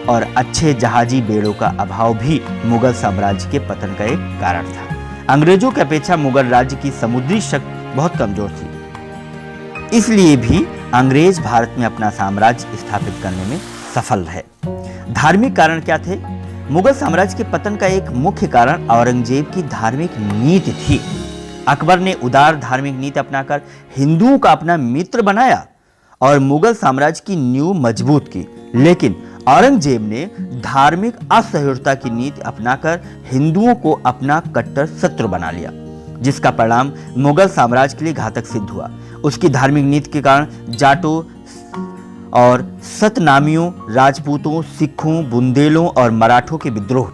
और अच्छे जहाजी बेड़ों का अभाव भी मुगल साम्राज्य के पतन का एक कारण था। अंग्रेजों की अपेक्षा मुगल राज्य की समुद्री शक्ति बहुत कमजोर थी, इसलिए भी अंग्रेज भारत में अपना साम्राज्य स्थापित करने में सफल रहे। धार्मिक कारण क्या थे? मुगल साम्राज्य के पतन का एक मुख्य कारण औरंगजेब की धार्मिक नीति थी। अकबर ने उदार धार्मिक नीति अपनाकर हिंदुओं का अपना मित्र बनाया और मुगल साम्राज्य की नींव मजबूत की, लेकिन औरंगजेब ने धार्मिक असहिष्णुता की नीति अपनाकर हिंदुओं को अपना कट्टर शत्रु बना लिया, जिसका परिणाम मुगल साम्राज्य के लिए घातक सिद्ध हुआ। उसकी धार्मिक नीति के कारण जाटों और सतनामियों, राजपूतों, सिखों, बुंदेलों और मराठों के विद्रोह।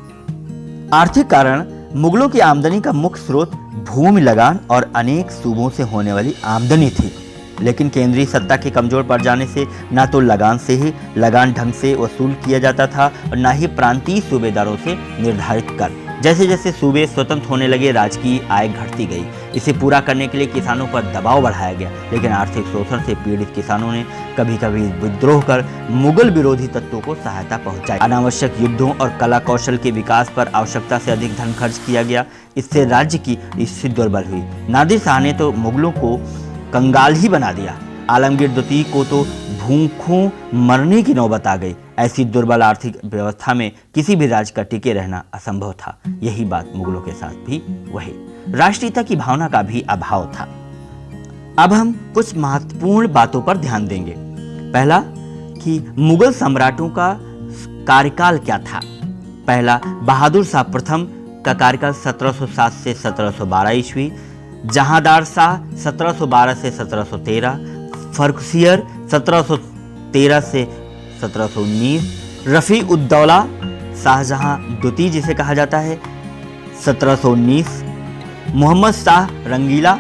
आर्थिक कारण मुगलों की आमदनी का मुख्य स्रोत भूमि लगान और अनेक सूबों से होने वाली आमदनी थी, लेकिन केंद्रीय सत्ता के कमजोर पड़ जाने से न तो लगान ढंग से वसूल किया जाता था और न ही प्रांतीय सूबेदारों से निर्धारित कर। जैसे जैसे सूबे स्वतंत्र होने लगे, राजकीय आय घटती गई। इसे पूरा करने के लिए किसानों पर दबाव बढ़ाया गया, लेकिन आर्थिक शोषण से पीड़ित किसानों ने कभी कभी विद्रोह कर मुगल विरोधी तत्वों को सहायता पहुंचाई। अनावश्यक युद्धों और कला कौशल के विकास पर आवश्यकता से अधिक धन खर्च किया गया। इससे राज्य की स्थिति दुर्बल हुई। नादिर शाह ने तो मुगलों को कंगाल ही बना दिया। आलमगीर द्वितीय को तो भूखों मरने की नौबत आ गई। ऐसी दुर्बल आर्थिक व्यवस्था में किसी भी राज्य का टिके रहना असंभव था। यही बात मुगलों के साथ भी वही। राष्ट्रीयता की भावना का भी अभाव था। अब हम कुछ महत्वपूर्ण बातों पर ध्यान देंगे। पहला कि मुगल सम्राटों का कार्यकाल क्या था। पहला, बहादुर शाह प्रथम का कार्यकाल 1707 से 1712 ईस्वी, जहांदार शाह 1712 से 1713, फर्रुखसियर 1713 से 1719, रफी उद्दौला शाहजहां द्वितीय जिसे कहा जाता है 1719, मोहम्मद शाह रंगीला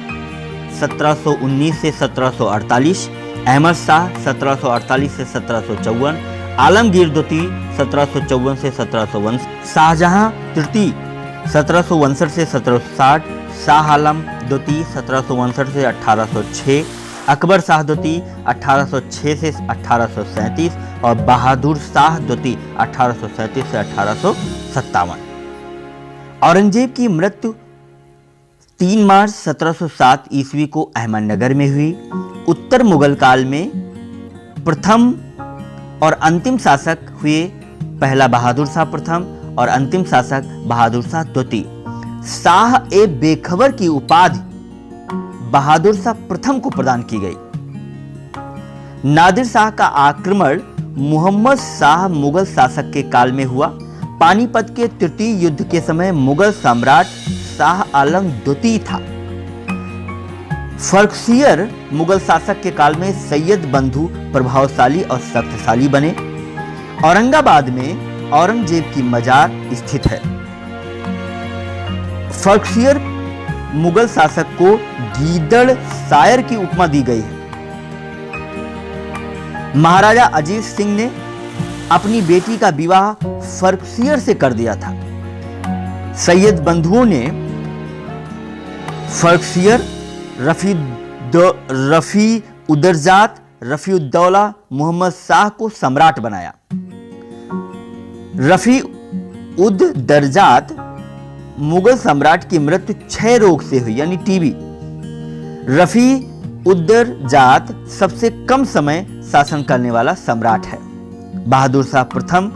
1719 से 1748, अहमद शाह 1748 से 1754, आलमगीर द्वितीय 1754 से 1752, शाहजहां तृतीय 1759 से 1760, शाह आलम द्वितीय 1759 से 1806, अकबर शाह द्वितीय 1806 से 1837 और बहादुर शाह द्वितीय 1837 से 1857। औरंगजेब की मृत्यु 3 मार्च 1707 ईस्वी को अहमदनगर में हुई। उत्तर मुगल काल में प्रथम और अंतिम शासक हुए पहला बहादुर शाह प्रथम और अंतिम शासक बहादुर शाह द्वितीय। शाह ए बेखबर की उपाधि बहादुर शाह प्रथम को प्रदान की गई। नादिर शाह का आक्रमण मोहम्मद शाह मुगल शासक के काल में हुआ। पानीपत के तृतीय युद्ध के समय मुगल सम्राट शाह आलम द्वितीय था। फर्रुखसियर मुगल शासक के काल में सैयद बंधु प्रभावशाली और शक्तिशाली बने। औरंगाबाद में औरंगजेब की मजार स्थित है। फर्रुखसियर मुगल शासक को गीदड़ शायर की उपमा दी गई है। महाराजा अजीत सिंह ने अपनी बेटी का विवाह फर्रुखसियर से कर दिया था। सैयद बंधुओं ने फर्रुखसियर, रफी उदरजात, रफी उद्दौला, मोहम्मद शाह को सम्राट बनाया। रफी उद दरजात मुगल सम्राट की मृत्यु क्षय रोग से हुई, यानी टीबी। रफी उद्दरजात सबसे कम समय शासन करने वाला सम्राट है। बहादुर शाह प्रथम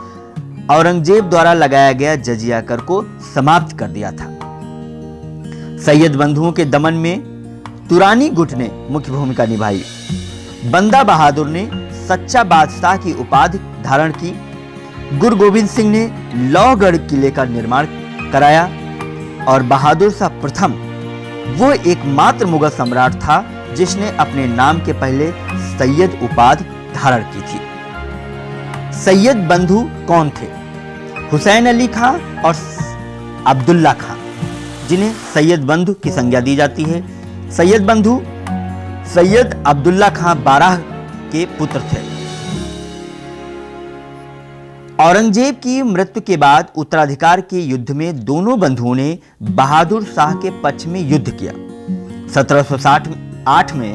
औरंगजेब द्वारा लगाया गया जजिया कर को समाप्त कर दिया था। सैयद बंधुओं के दमन में तुरानी गुट ने मुख्य भूमिका निभाई। बंदा बहादुर ने सच्चा बादशाह की उपाधि धारण की। गुरु गोविंद सिंह ने लौहगढ़ किले का निर्माण कराया और बहादुर शाह प्रथम वो एकमात्र मुगल सम्राट था जिसने अपने नाम के पहले सैयद उपाधि धारण की थी। सैयद बंधु कौन थे? हुसैन अली खां और अब्दुल्ला खां, जिन्हें सैयद बंधु की संज्ञा दी जाती है। सैयद बंधु सैयद अब्दुल्ला खां बारह के पुत्र थे। औरंगजेब की मृत्यु के बाद उत्तराधिकार के युद्ध में दोनों बंधुओं ने बहादुर शाह के पक्ष में युद्ध किया। 1768 में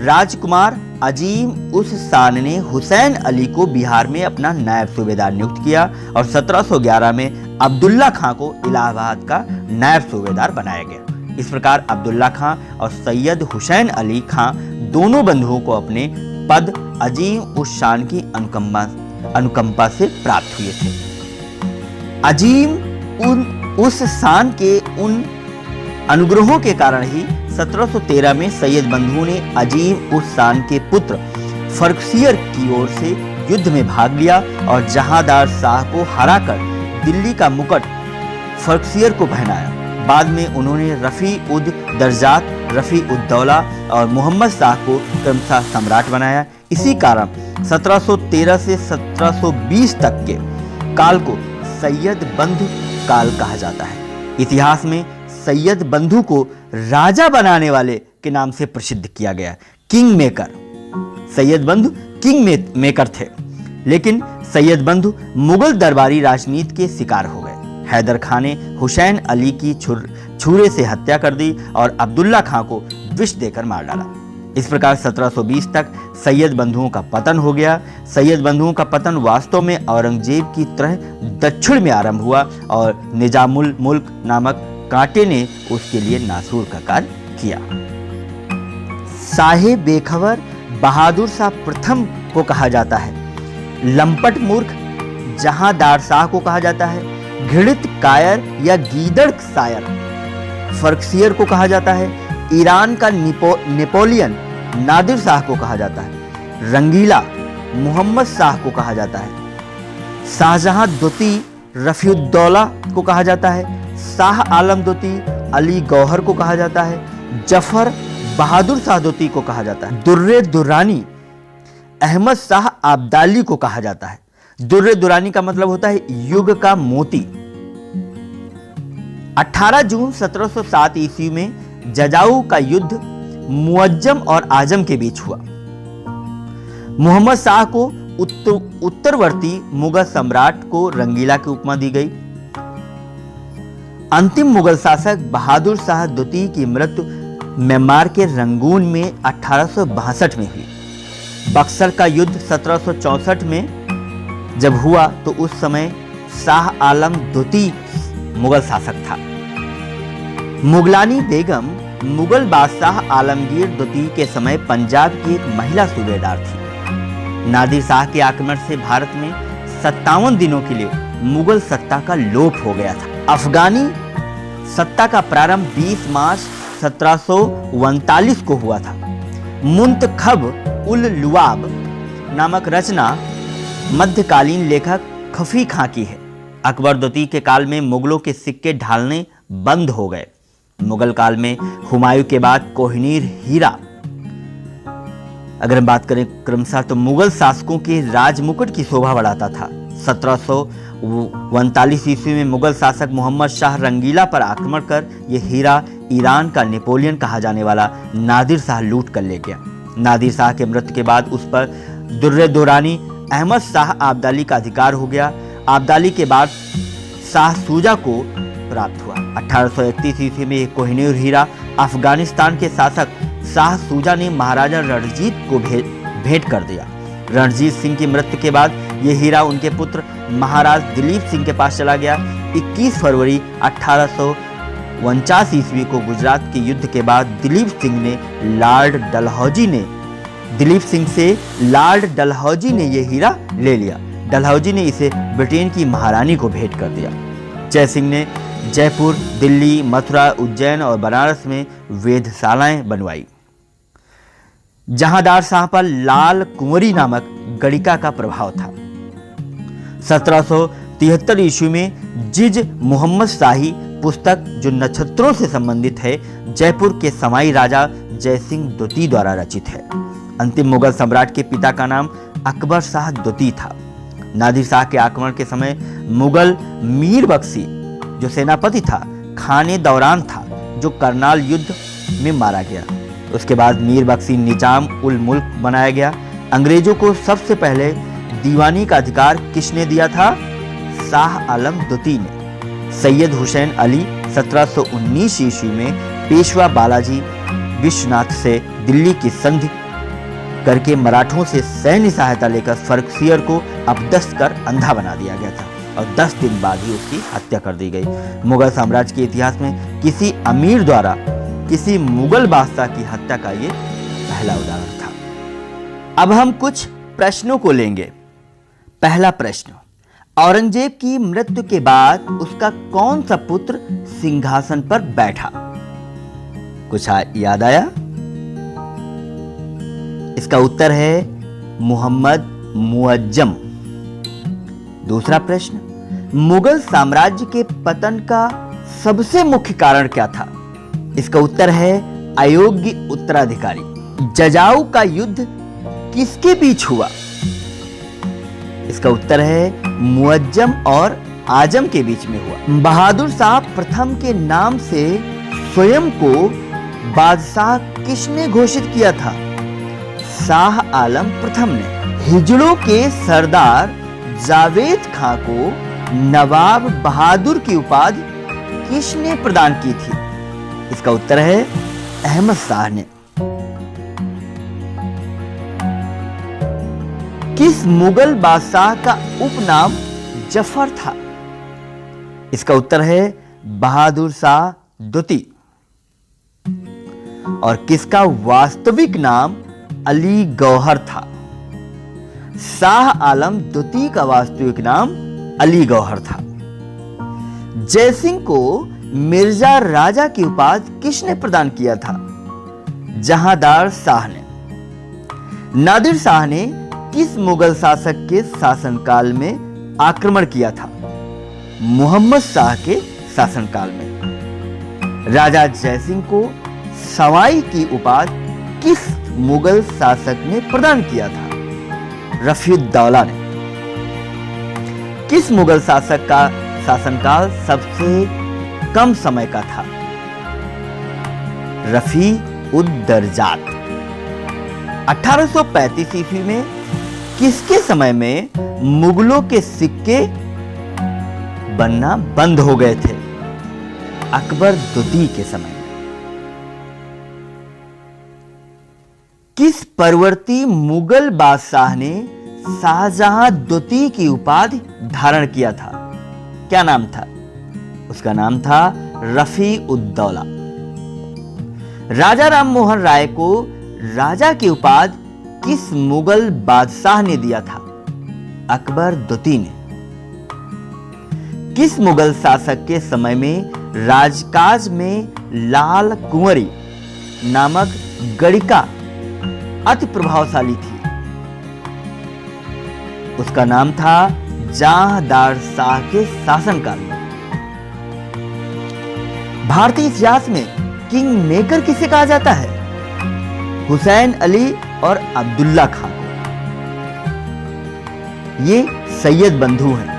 राजकुमार अजीम उस शान ने हुसैन अली को बिहार में अपना नायब सूबेदार नियुक्त किया और 1711 में अब्दुल्ला खां को इलाहाबाद का नायब सूबेदार बनाया गया। इस प्रकार अब्दुल्ला खां और सैयद हुसैन अली खां दोनों बंधुओं को अपने पद अजीम उस शान की अनुकंपा से प्राप्त हुए थे। अजीम उस शान के उन अनुग्रहों के कारण ही 1713 में सैयद बंधुओं ने अजीम उस शान के पुत्र फर्रुखसियर की ओर से युद्ध में भाग लिया और जहांदार शाह को हराकर दिल्ली का मुकुट फर्रुखसियर को पहनाया। बाद में उन्होंने रफी उद दर्जात, रफी उद दौला और मोहम्मद शाह को क्रमशः सम्राट बनाया। इसी कारण 1713 से 1720 तक के काल को सैयद बंधु काल कहा जाता है। इतिहास में सैयद बंधु को राजा बनाने वाले के नाम से प्रसिद्ध किया गया। किंग मेकर, सैयद बंधु किंग मेकर थे, लेकिन सैयद बंधु मुगल दरबारी राजनीति के शिकार हो गए। हैदर खान ने हुसैन अली की छुरे से हत्या कर दी और अब्दुल्ला खां को विष देकर मार डाला। इस प्रकार 1720 तक सैयद बंधुओं का पतन हो गया। सैयद बंधुओं का पतन वास्तव में औरंगजेब की तरह दक्षिण में आरंभ हुआ और निजामुल मुल्क नामक कांटे ने उसके लिए नासूर का कार्य किया। साहेब बेखबर बहादुर शाह प्रथम को कहा जाता है। लंपट मूर्ख जहांदार शाह को कहा जाता है। घृणित कायर या गीदड़ शायर फर्रुखसियर को कहा जाता है। ईरान का नेपोलियन नादिर शाह को कहा जाता है। रंगीला मोहम्मद शाह को कहा जाता है। शाहजहां द्वितीय रफीउद्दौला को कहा जाता है। शाह आलम द्वितीय अली गौहर को कहा जाता है। जफर बहादुर शाह द्वितीय को कहा जाता है। दुर्रे दुरानी अहमद शाह आब्दाली को कहा जाता है। दुर्रे दुरानी का मतलब होता है युग का मोती। 18 जून 1707 ईस्वी में जजाऊ का युद्ध मुअज्जम और आजम के बीच हुआ। मोहम्मद शाह को उत्तरवर्ती मुगल सम्राट को रंगीला की उपमा दी गई। अंतिम मुगल शासक बहादुर शाह द्वितीय की मृत्यु म्यांमार के रंगून में 1862 में हुई। बक्सर का युद्ध 1764 में जब हुआ तो उस समय शाह आलम द्वितीय मुगल शासक था। मुगलानी बेगम मुगल बादशाह आलमगीर द्वितीय के समय पंजाब की एक महिला सूबेदार थी। नादिर शाह के आक्रमण से भारत में 57 दिनों के लिए मुगल सत्ता का लोप हो गया था। अफगानी सत्ता का प्रारंभ 20 मार्च 1739 को हुआ था। मुंतखब उल लुआब नामक रचना मध्यकालीन लेखक खफी खां की है। अकबर द्वितीय के काल में मुगलों के सिक्के ढालने बंद हो गए। मुगल काल में हुमायूं के बाद कोहिनूर हीरा, अगर हम बात करें क्रमशः, तो मुगल शासकों के राजमुकुट की शोभा बढ़ाता था। 1739 ईस्वी में मुगल शासक मोहम्मद शाह रंगीला पर आक्रमण कर यह हीरा ईरान का नेपोलियन कहा जाने वाला नादिर शाह लूट कर ले गया। नादिर शाह के मृत्यु के बाद उस पर दुर्रे दुरानी अहमद शाह आब्दाली का अधिकार हो गया। आब्दाली के बाद शाह सूजा को प्राप्त हुआ। 1831 ईस्वी में कोहिनूर हीरा अफगानिस्तान के शासक शाह सूजा ने महाराजा रणजीत को भेंट कर दिया। रणजीत सिंह की मृत्यु के बाद यह हीरा उनके पुत्र महाराज दिलीप सिंह के पास चला गया। 21 फरवरी 1849 ईस्वी को गुजरात के युद्ध के बाद दिलीप सिंह से लॉर्ड डलहौजी ने यह हीरा ले लिया। डलहौजी ने इसे ब्रिटेन की महारानी को भेंट कर दिया। जय सिंह ने जयपुर, दिल्ली, मथुरा, उज्जैन और बनारस में वेधशालाएं बनवाई। जहांदार शाह पर लाल कुंवरी नामक गणिका का प्रभाव था। 1773 ईस्वी में जिज मोहम्मद शाही पुस्तक, जो नक्षत्रों से संबंधित है, जयपुर के समाई राजा जयसिंह द्वितीय द्वारा रचित है। अंतिम मुगल सम्राट के पिता का नाम अकबर शाह द्वितीय था। नादिर शाह के आक्रमण के समय मुगल मीर बख्शी, जो सेनापति था, खाने दौरान था, जो करनाल युद्ध में मारा गया। उसके बाद मीर बख्शी निजाम उल मुल्क बनाया गया। अंग्रेजों को सबसे पहले दीवानी का अधिकार किसने दिया था? शाह आलम द्वितीय ने। सैयद हुसैन अली 1719 ईस्वी में पेशवा बालाजी विश्वनाथ से दिल्ली की संधि करके मराठों से सैन्य सहायता लेकर फर्रुखसियर को अपदस्थ कर अंधा बना दिया गया था और 10 दिन बाद ही उसकी हत्या कर दी गई। मुगल साम्राज्य के इतिहास में किसी अमीर द्वारा किसी मुगल बादशाह की हत्या का ये पहला उदाहरण था। अब हम कुछ प्रश्नों को लेंगे। पहला प्रश्न, औरंगजेब की मृत्यु के बाद उसका कौन सा पुत्र सिंहासन पर बैठा? कुछ याद आया? इसका उत्तर है मोहम्मद मुअज्जम। दूसरा प्रश्न, मुगल साम्राज्य के पतन का सबसे मुख्य कारण क्या था? इसका उत्तर है अयोग्य उत्तराधिकारी। जजाऊ का युद्ध किसके बीच हुआ? इसका उत्तर है मुअज्जम और आजम के बीच में हुआ। बहादुर शाह प्रथम के नाम से स्वयं को बादशाह किसने घोषित किया था? शाह आलम प्रथम ने। हिजड़ों के सरदार जावेद खां को नवाब बहादुर की उपाधि किसने प्रदान की थी? इसका उत्तर है अहमद शाह ने। किस मुगल बादशाह का उपनाम जफर था? इसका उत्तर है बहादुर शाह द्वितीय। और किसका वास्तविक नाम अली गौहर था? शाह आलम द्वितीय का वास्तविक नाम अली गौहर था। जयसिंह को मिर्जा राजा की उपाधि किसने प्रदान किया था? जहांदार शाह ने। नादिर शाह ने किस मुगल शासक के शासनकाल में आक्रमण किया था? मोहम्मद शाह के शासनकाल में। राजा जयसिंह को सवाई की उपाधि किस मुगल शासक ने प्रदान किया था? रफीउद्दौला ने। किस मुगल शासक का शासनकाल सबसे कम समय का था? रफी-उद-दरजात। 1835 ईस्वी में किसके समय में मुगलों के सिक्के बनना बंद हो गए थे? अकबर द्वितीय के समय में। किस परवर्ती मुगल बादशाह ने शाहजहां द्वितीय की उपाधि धारण किया था? क्या नाम था? उसका नाम था रफी-उद-दौला। राजा राममोहन राय को राजा की उपाधि किस मुगल बादशाह ने दिया था? अकबर द्वितीय ने। किस मुगल शासक के समय में राजकाज में लाल कुंवरी नामक गणिका अति प्रभावशाली थी? उसका नाम था जहांदार शाह के शासनकाल में। भारतीय इतिहास में किंग मेकर किसे कहा जाता है? हुसैन अली और अब्दुल्ला खान। ये सैयद बंधु हैं।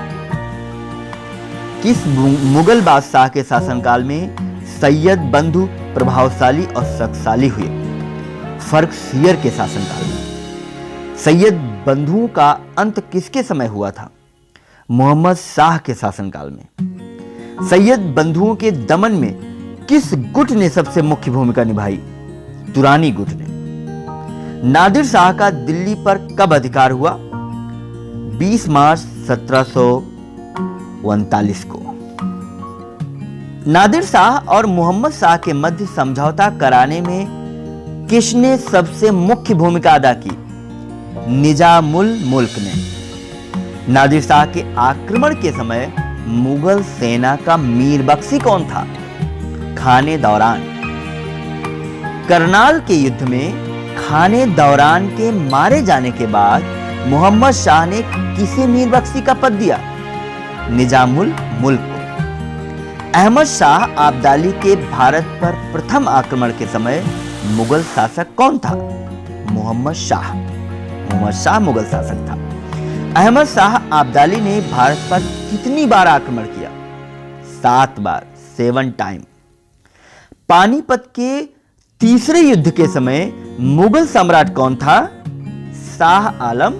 किस मुगल बादशाह के शासनकाल में सैयद बंधु प्रभावशाली और शक्तिशाली हुए? फर्रुखसियर के शासनकाल में। सैयद बंधुओं का अंत किसके समय हुआ था? मोहम्मद शाह के शासनकाल में। सैयद बंधुओं के दमन में किस गुट ने सबसे मुख्य भूमिका निभाई? तुरानी गुट ने। नादिर शाह का दिल्ली पर कब अधिकार हुआ? 20 मार्च 1739 को। नादिर शाह और मोहम्मद शाह के मध्य समझौता कराने में किसने सबसे मुख्य भूमिका अदा की? निजामुल मुल्क ने। नादिर शाह के आक्रमण के समय मुगल सेना का मीर बख्शी कौन था? खाने दौरान। करनाल के युद्ध में खाने दौरान के मारे जाने के बाद मोहम्मद शाह ने किसे मीर बख्शी का पद दिया? निजामुल मुल्क को। अहमद शाह अब्दाली के भारत पर प्रथम आक्रमण के समय मुगल शासक कौन था? मोहम्मद शाह। मोहम्मद शाह मुगल शासक था। अहमद शाह अब्दाली ने भारत पर कितनी बार आक्रमण किया? 7 बार, 7 टाइम। पानीपत के तीसरे युद्ध के समय मुगल सम्राट कौन था? शाह आलम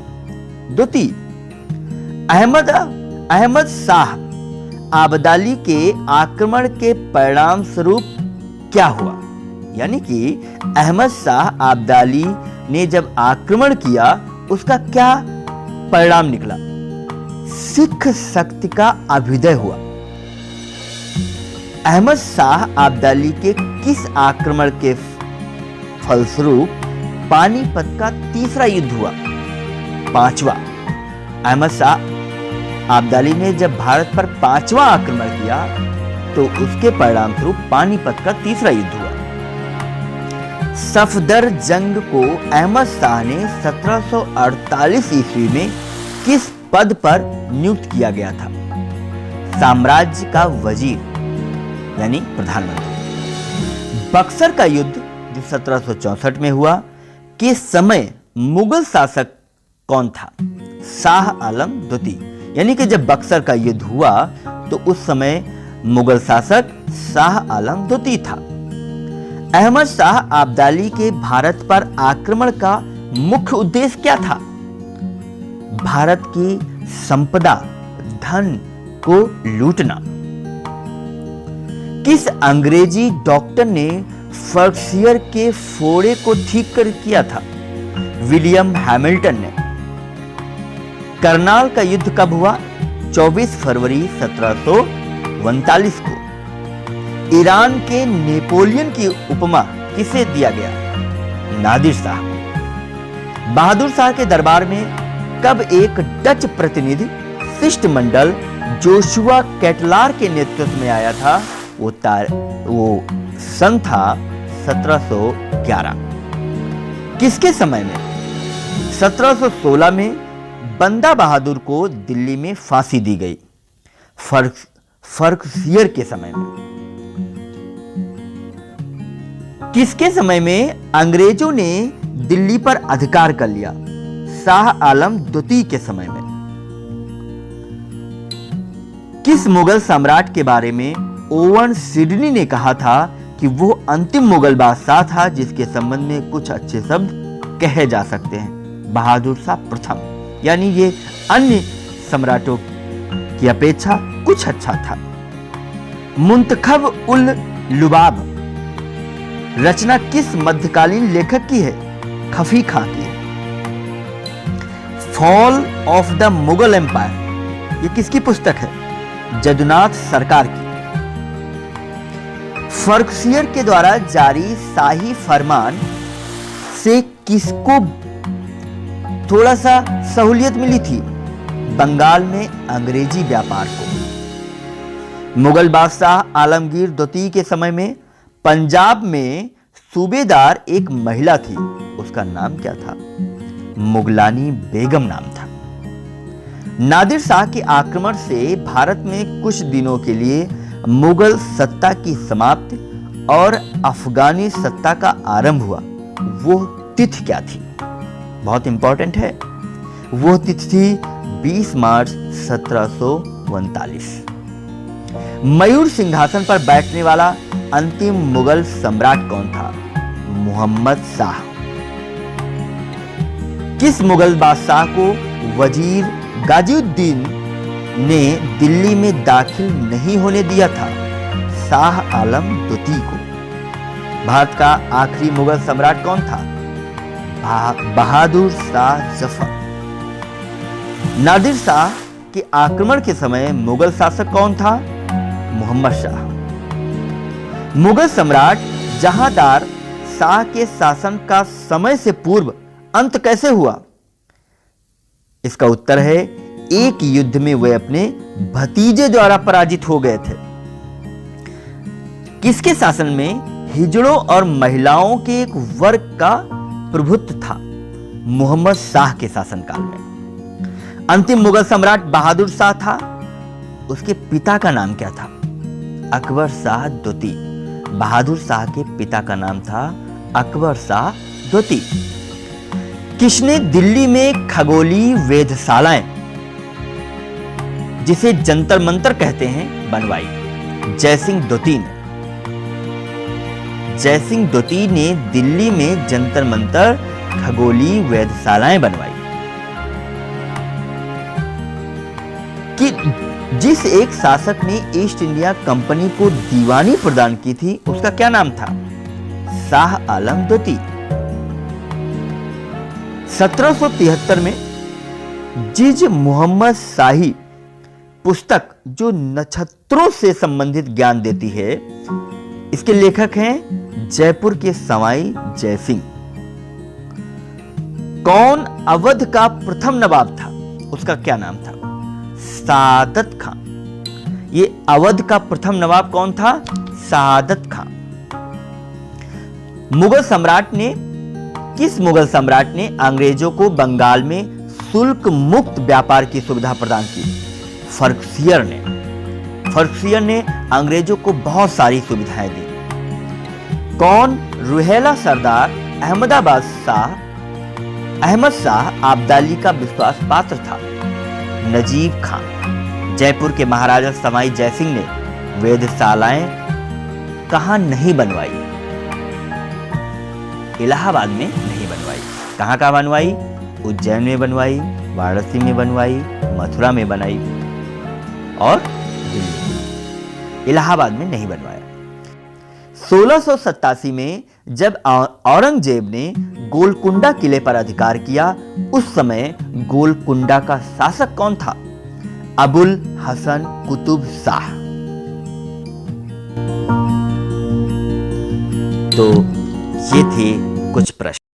द्वितीय। अहमद शाह अब्दाली के आक्रमण के परिणाम स्वरूप क्या हुआ? यानी कि अहमद शाह अब्दाली ने जब आक्रमण किया उसका क्या परिणाम निकला? सिख शक्ति का अभ्युदय हुआ। अहमद शाह अब्दाली के किस आक्रमण के फलस्वरूप पानीपत का तीसरा युद्ध हुआ? 5वां। अहमद शाह अब्दाली ने जब भारत पर 5वां आक्रमण किया तो उसके परिणाम स्वरूप पानीपत का तीसरा युद्ध हुआ। सफदर जंग को अहमद शाह ने 1748 ईस्वी में किस पद पर नियुक्त किया गया था? साम्राज्य का वजीर यानी प्रधानमंत्री। बक्सर का युद्ध जो 1764 में हुआ के समय मुगल शासक कौन था? शाह आलम द्वितीय। यानी कि जब बक्सर का युद्ध हुआ तो उस समय मुगल शासक शाह आलम द्वितीय था। अहमद शाह अब्दाली के भारत पर आक्रमण का मुख्य उद्देश्य क्या था? भारत की संपदा धन को लूटना। किस अंग्रेजी डॉक्टर ने फर्कशियर के फोड़े को ठीक कर किया था? विलियम हैमिल्टन ने। करनाल का युद्ध कब हुआ? 24 फरवरी 1739 को। ईरान के नेपोलियन की उपमा किसे दिया गया? नादिर शाह। बहादुर शाह के दरबार में कब एक डच प्रतिनिधि शिष्टमंडल जोशुआ कैटलार के नेतृत्व में आया था? वो सन था 1711। किसके समय में? 1716 में बंदा बहादुर को दिल्ली में फांसी दी गई। फर्कशियर के समय में। किसके समय में अंग्रेजों ने दिल्ली पर अधिकार कर लिया? शाह आलम द्वितीय के समय में। किस मुगल सम्राट के बारे में ओवन सिडनी ने कहा था कि वो अंतिम मुगल बादशाह था जिसके संबंध में कुछ अच्छे शब्द कहे जा सकते हैं? बहादुर शाह प्रथम। यानी ये अन्य सम्राटों की अपेक्षा कुछ अच्छा था। मुंतखब उल लुबाब रचना किस मध्यकालीन लेखक की है? खफी खां की। Fall of the Mughal empire ये किसकी पुस्तक है? जदुनाथ सरकार की। फर्कशियर के द्वारा जारी शाही फरमान से किसको थोड़ा सा सहूलियत मिली थी? बंगाल में अंग्रेजी व्यापार को। मुगल बादशाह आलमगीर द्वितीय के समय में पंजाब में सूबेदार एक महिला थी, उसका नाम क्या था? मुगलानी बेगम नाम था। नादिर शाह के आक्रमण से भारत में कुछ दिनों के लिए मुगल सत्ता की समाप्ति और अफगानी सत्ता का आरंभ हुआ। वो तिथि क्या थी? बहुत इंपॉर्टेंट है। वो तिथि थी 20 मार्च 1739। मयूर सिंहासन पर बैठने वाला अंतिम मुगल सम्राट कौन था? मोहम्मद शाह। किस मुगल बादशाह को वजीर गाजिउद्दीन ने दिल्ली में दाखिल नहीं होने दिया था? शाह आलम द्वितीय को। भारत का आखिरी मुगल सम्राट कौन था? बहादुर शाह जफर। नादिर शाह के आक्रमण के समय मुगल शासक कौन था? मोहम्मद शाह। मुगल सम्राट जहांदार शाह के शासन का समय से पूर्व अंत कैसे हुआ? इसका उत्तर है एक युद्ध में वे अपने भतीजे द्वारा पराजित हो गए थे। किसके शासन में हिजड़ों और महिलाओं के एक वर्ग का प्रभुत्व था? मोहम्मद शाह के शासनकाल में। अंतिम मुगल सम्राट बहादुर शाह था, उसके पिता का नाम क्या था? अकबर शाह द्वितीय। बहादुर शाह के पिता का नाम था अकबर शाह द्वितीय। किसने दिल्ली में खगोलीय वेधशालाएं जिसे जंतर मंतर कहते हैं बनवाई? जयसिंह द्वितीय ने। जयसिंह द्वितीय ने दिल्ली में जंतर मंतर खगोलीय वेधशालाएं बनवाई। कि जिस एक शासक ने ईस्ट इंडिया कंपनी को दीवानी प्रदान की थी उसका क्या नाम था? शाह आलम द्वितीय। 1773 में जिज मोहम्मद शाही पुस्तक जो नक्षत्रों से संबंधित ज्ञान देती है, इसके लेखक हैं जयपुर के सवाई जयसिंह। कौन अवध का प्रथम नवाब था? उसका क्या नाम था? सादत खां। ये अवध का प्रथम नवाब कौन था? सादत खां। किस मुगल सम्राट ने अंग्रेजों को बंगाल में शुल्क मुक्त व्यापार की सुविधा प्रदान की? फर्रुखसियर ने अंग्रेजों को बहुत सारी सुविधाएं दी। कौन रुहेला सरदार अहमद शाह अब्दाली का विश्वास पात्र था? नजीब खान। जयपुर के महाराजा सवाई जयसिंह ने वेधशालाएं कहां नहीं बनवाई? इलाहाबाद में नहीं बनवाई। कहां बनवाई? उज्जैन में बनवाई, वाराणसी में बनवाई, मथुरा में बनाई और दिल्ली। इलाहाबाद में नहीं बनवाया। 1687 में जब औरंगजेब ने गोलकुंडा किले पर अधिकार किया, उस समय गोलकुंडा का शासक कौन था? अबुल हसन कुतुब शाह। तो ये थे कुछ प्रश्न।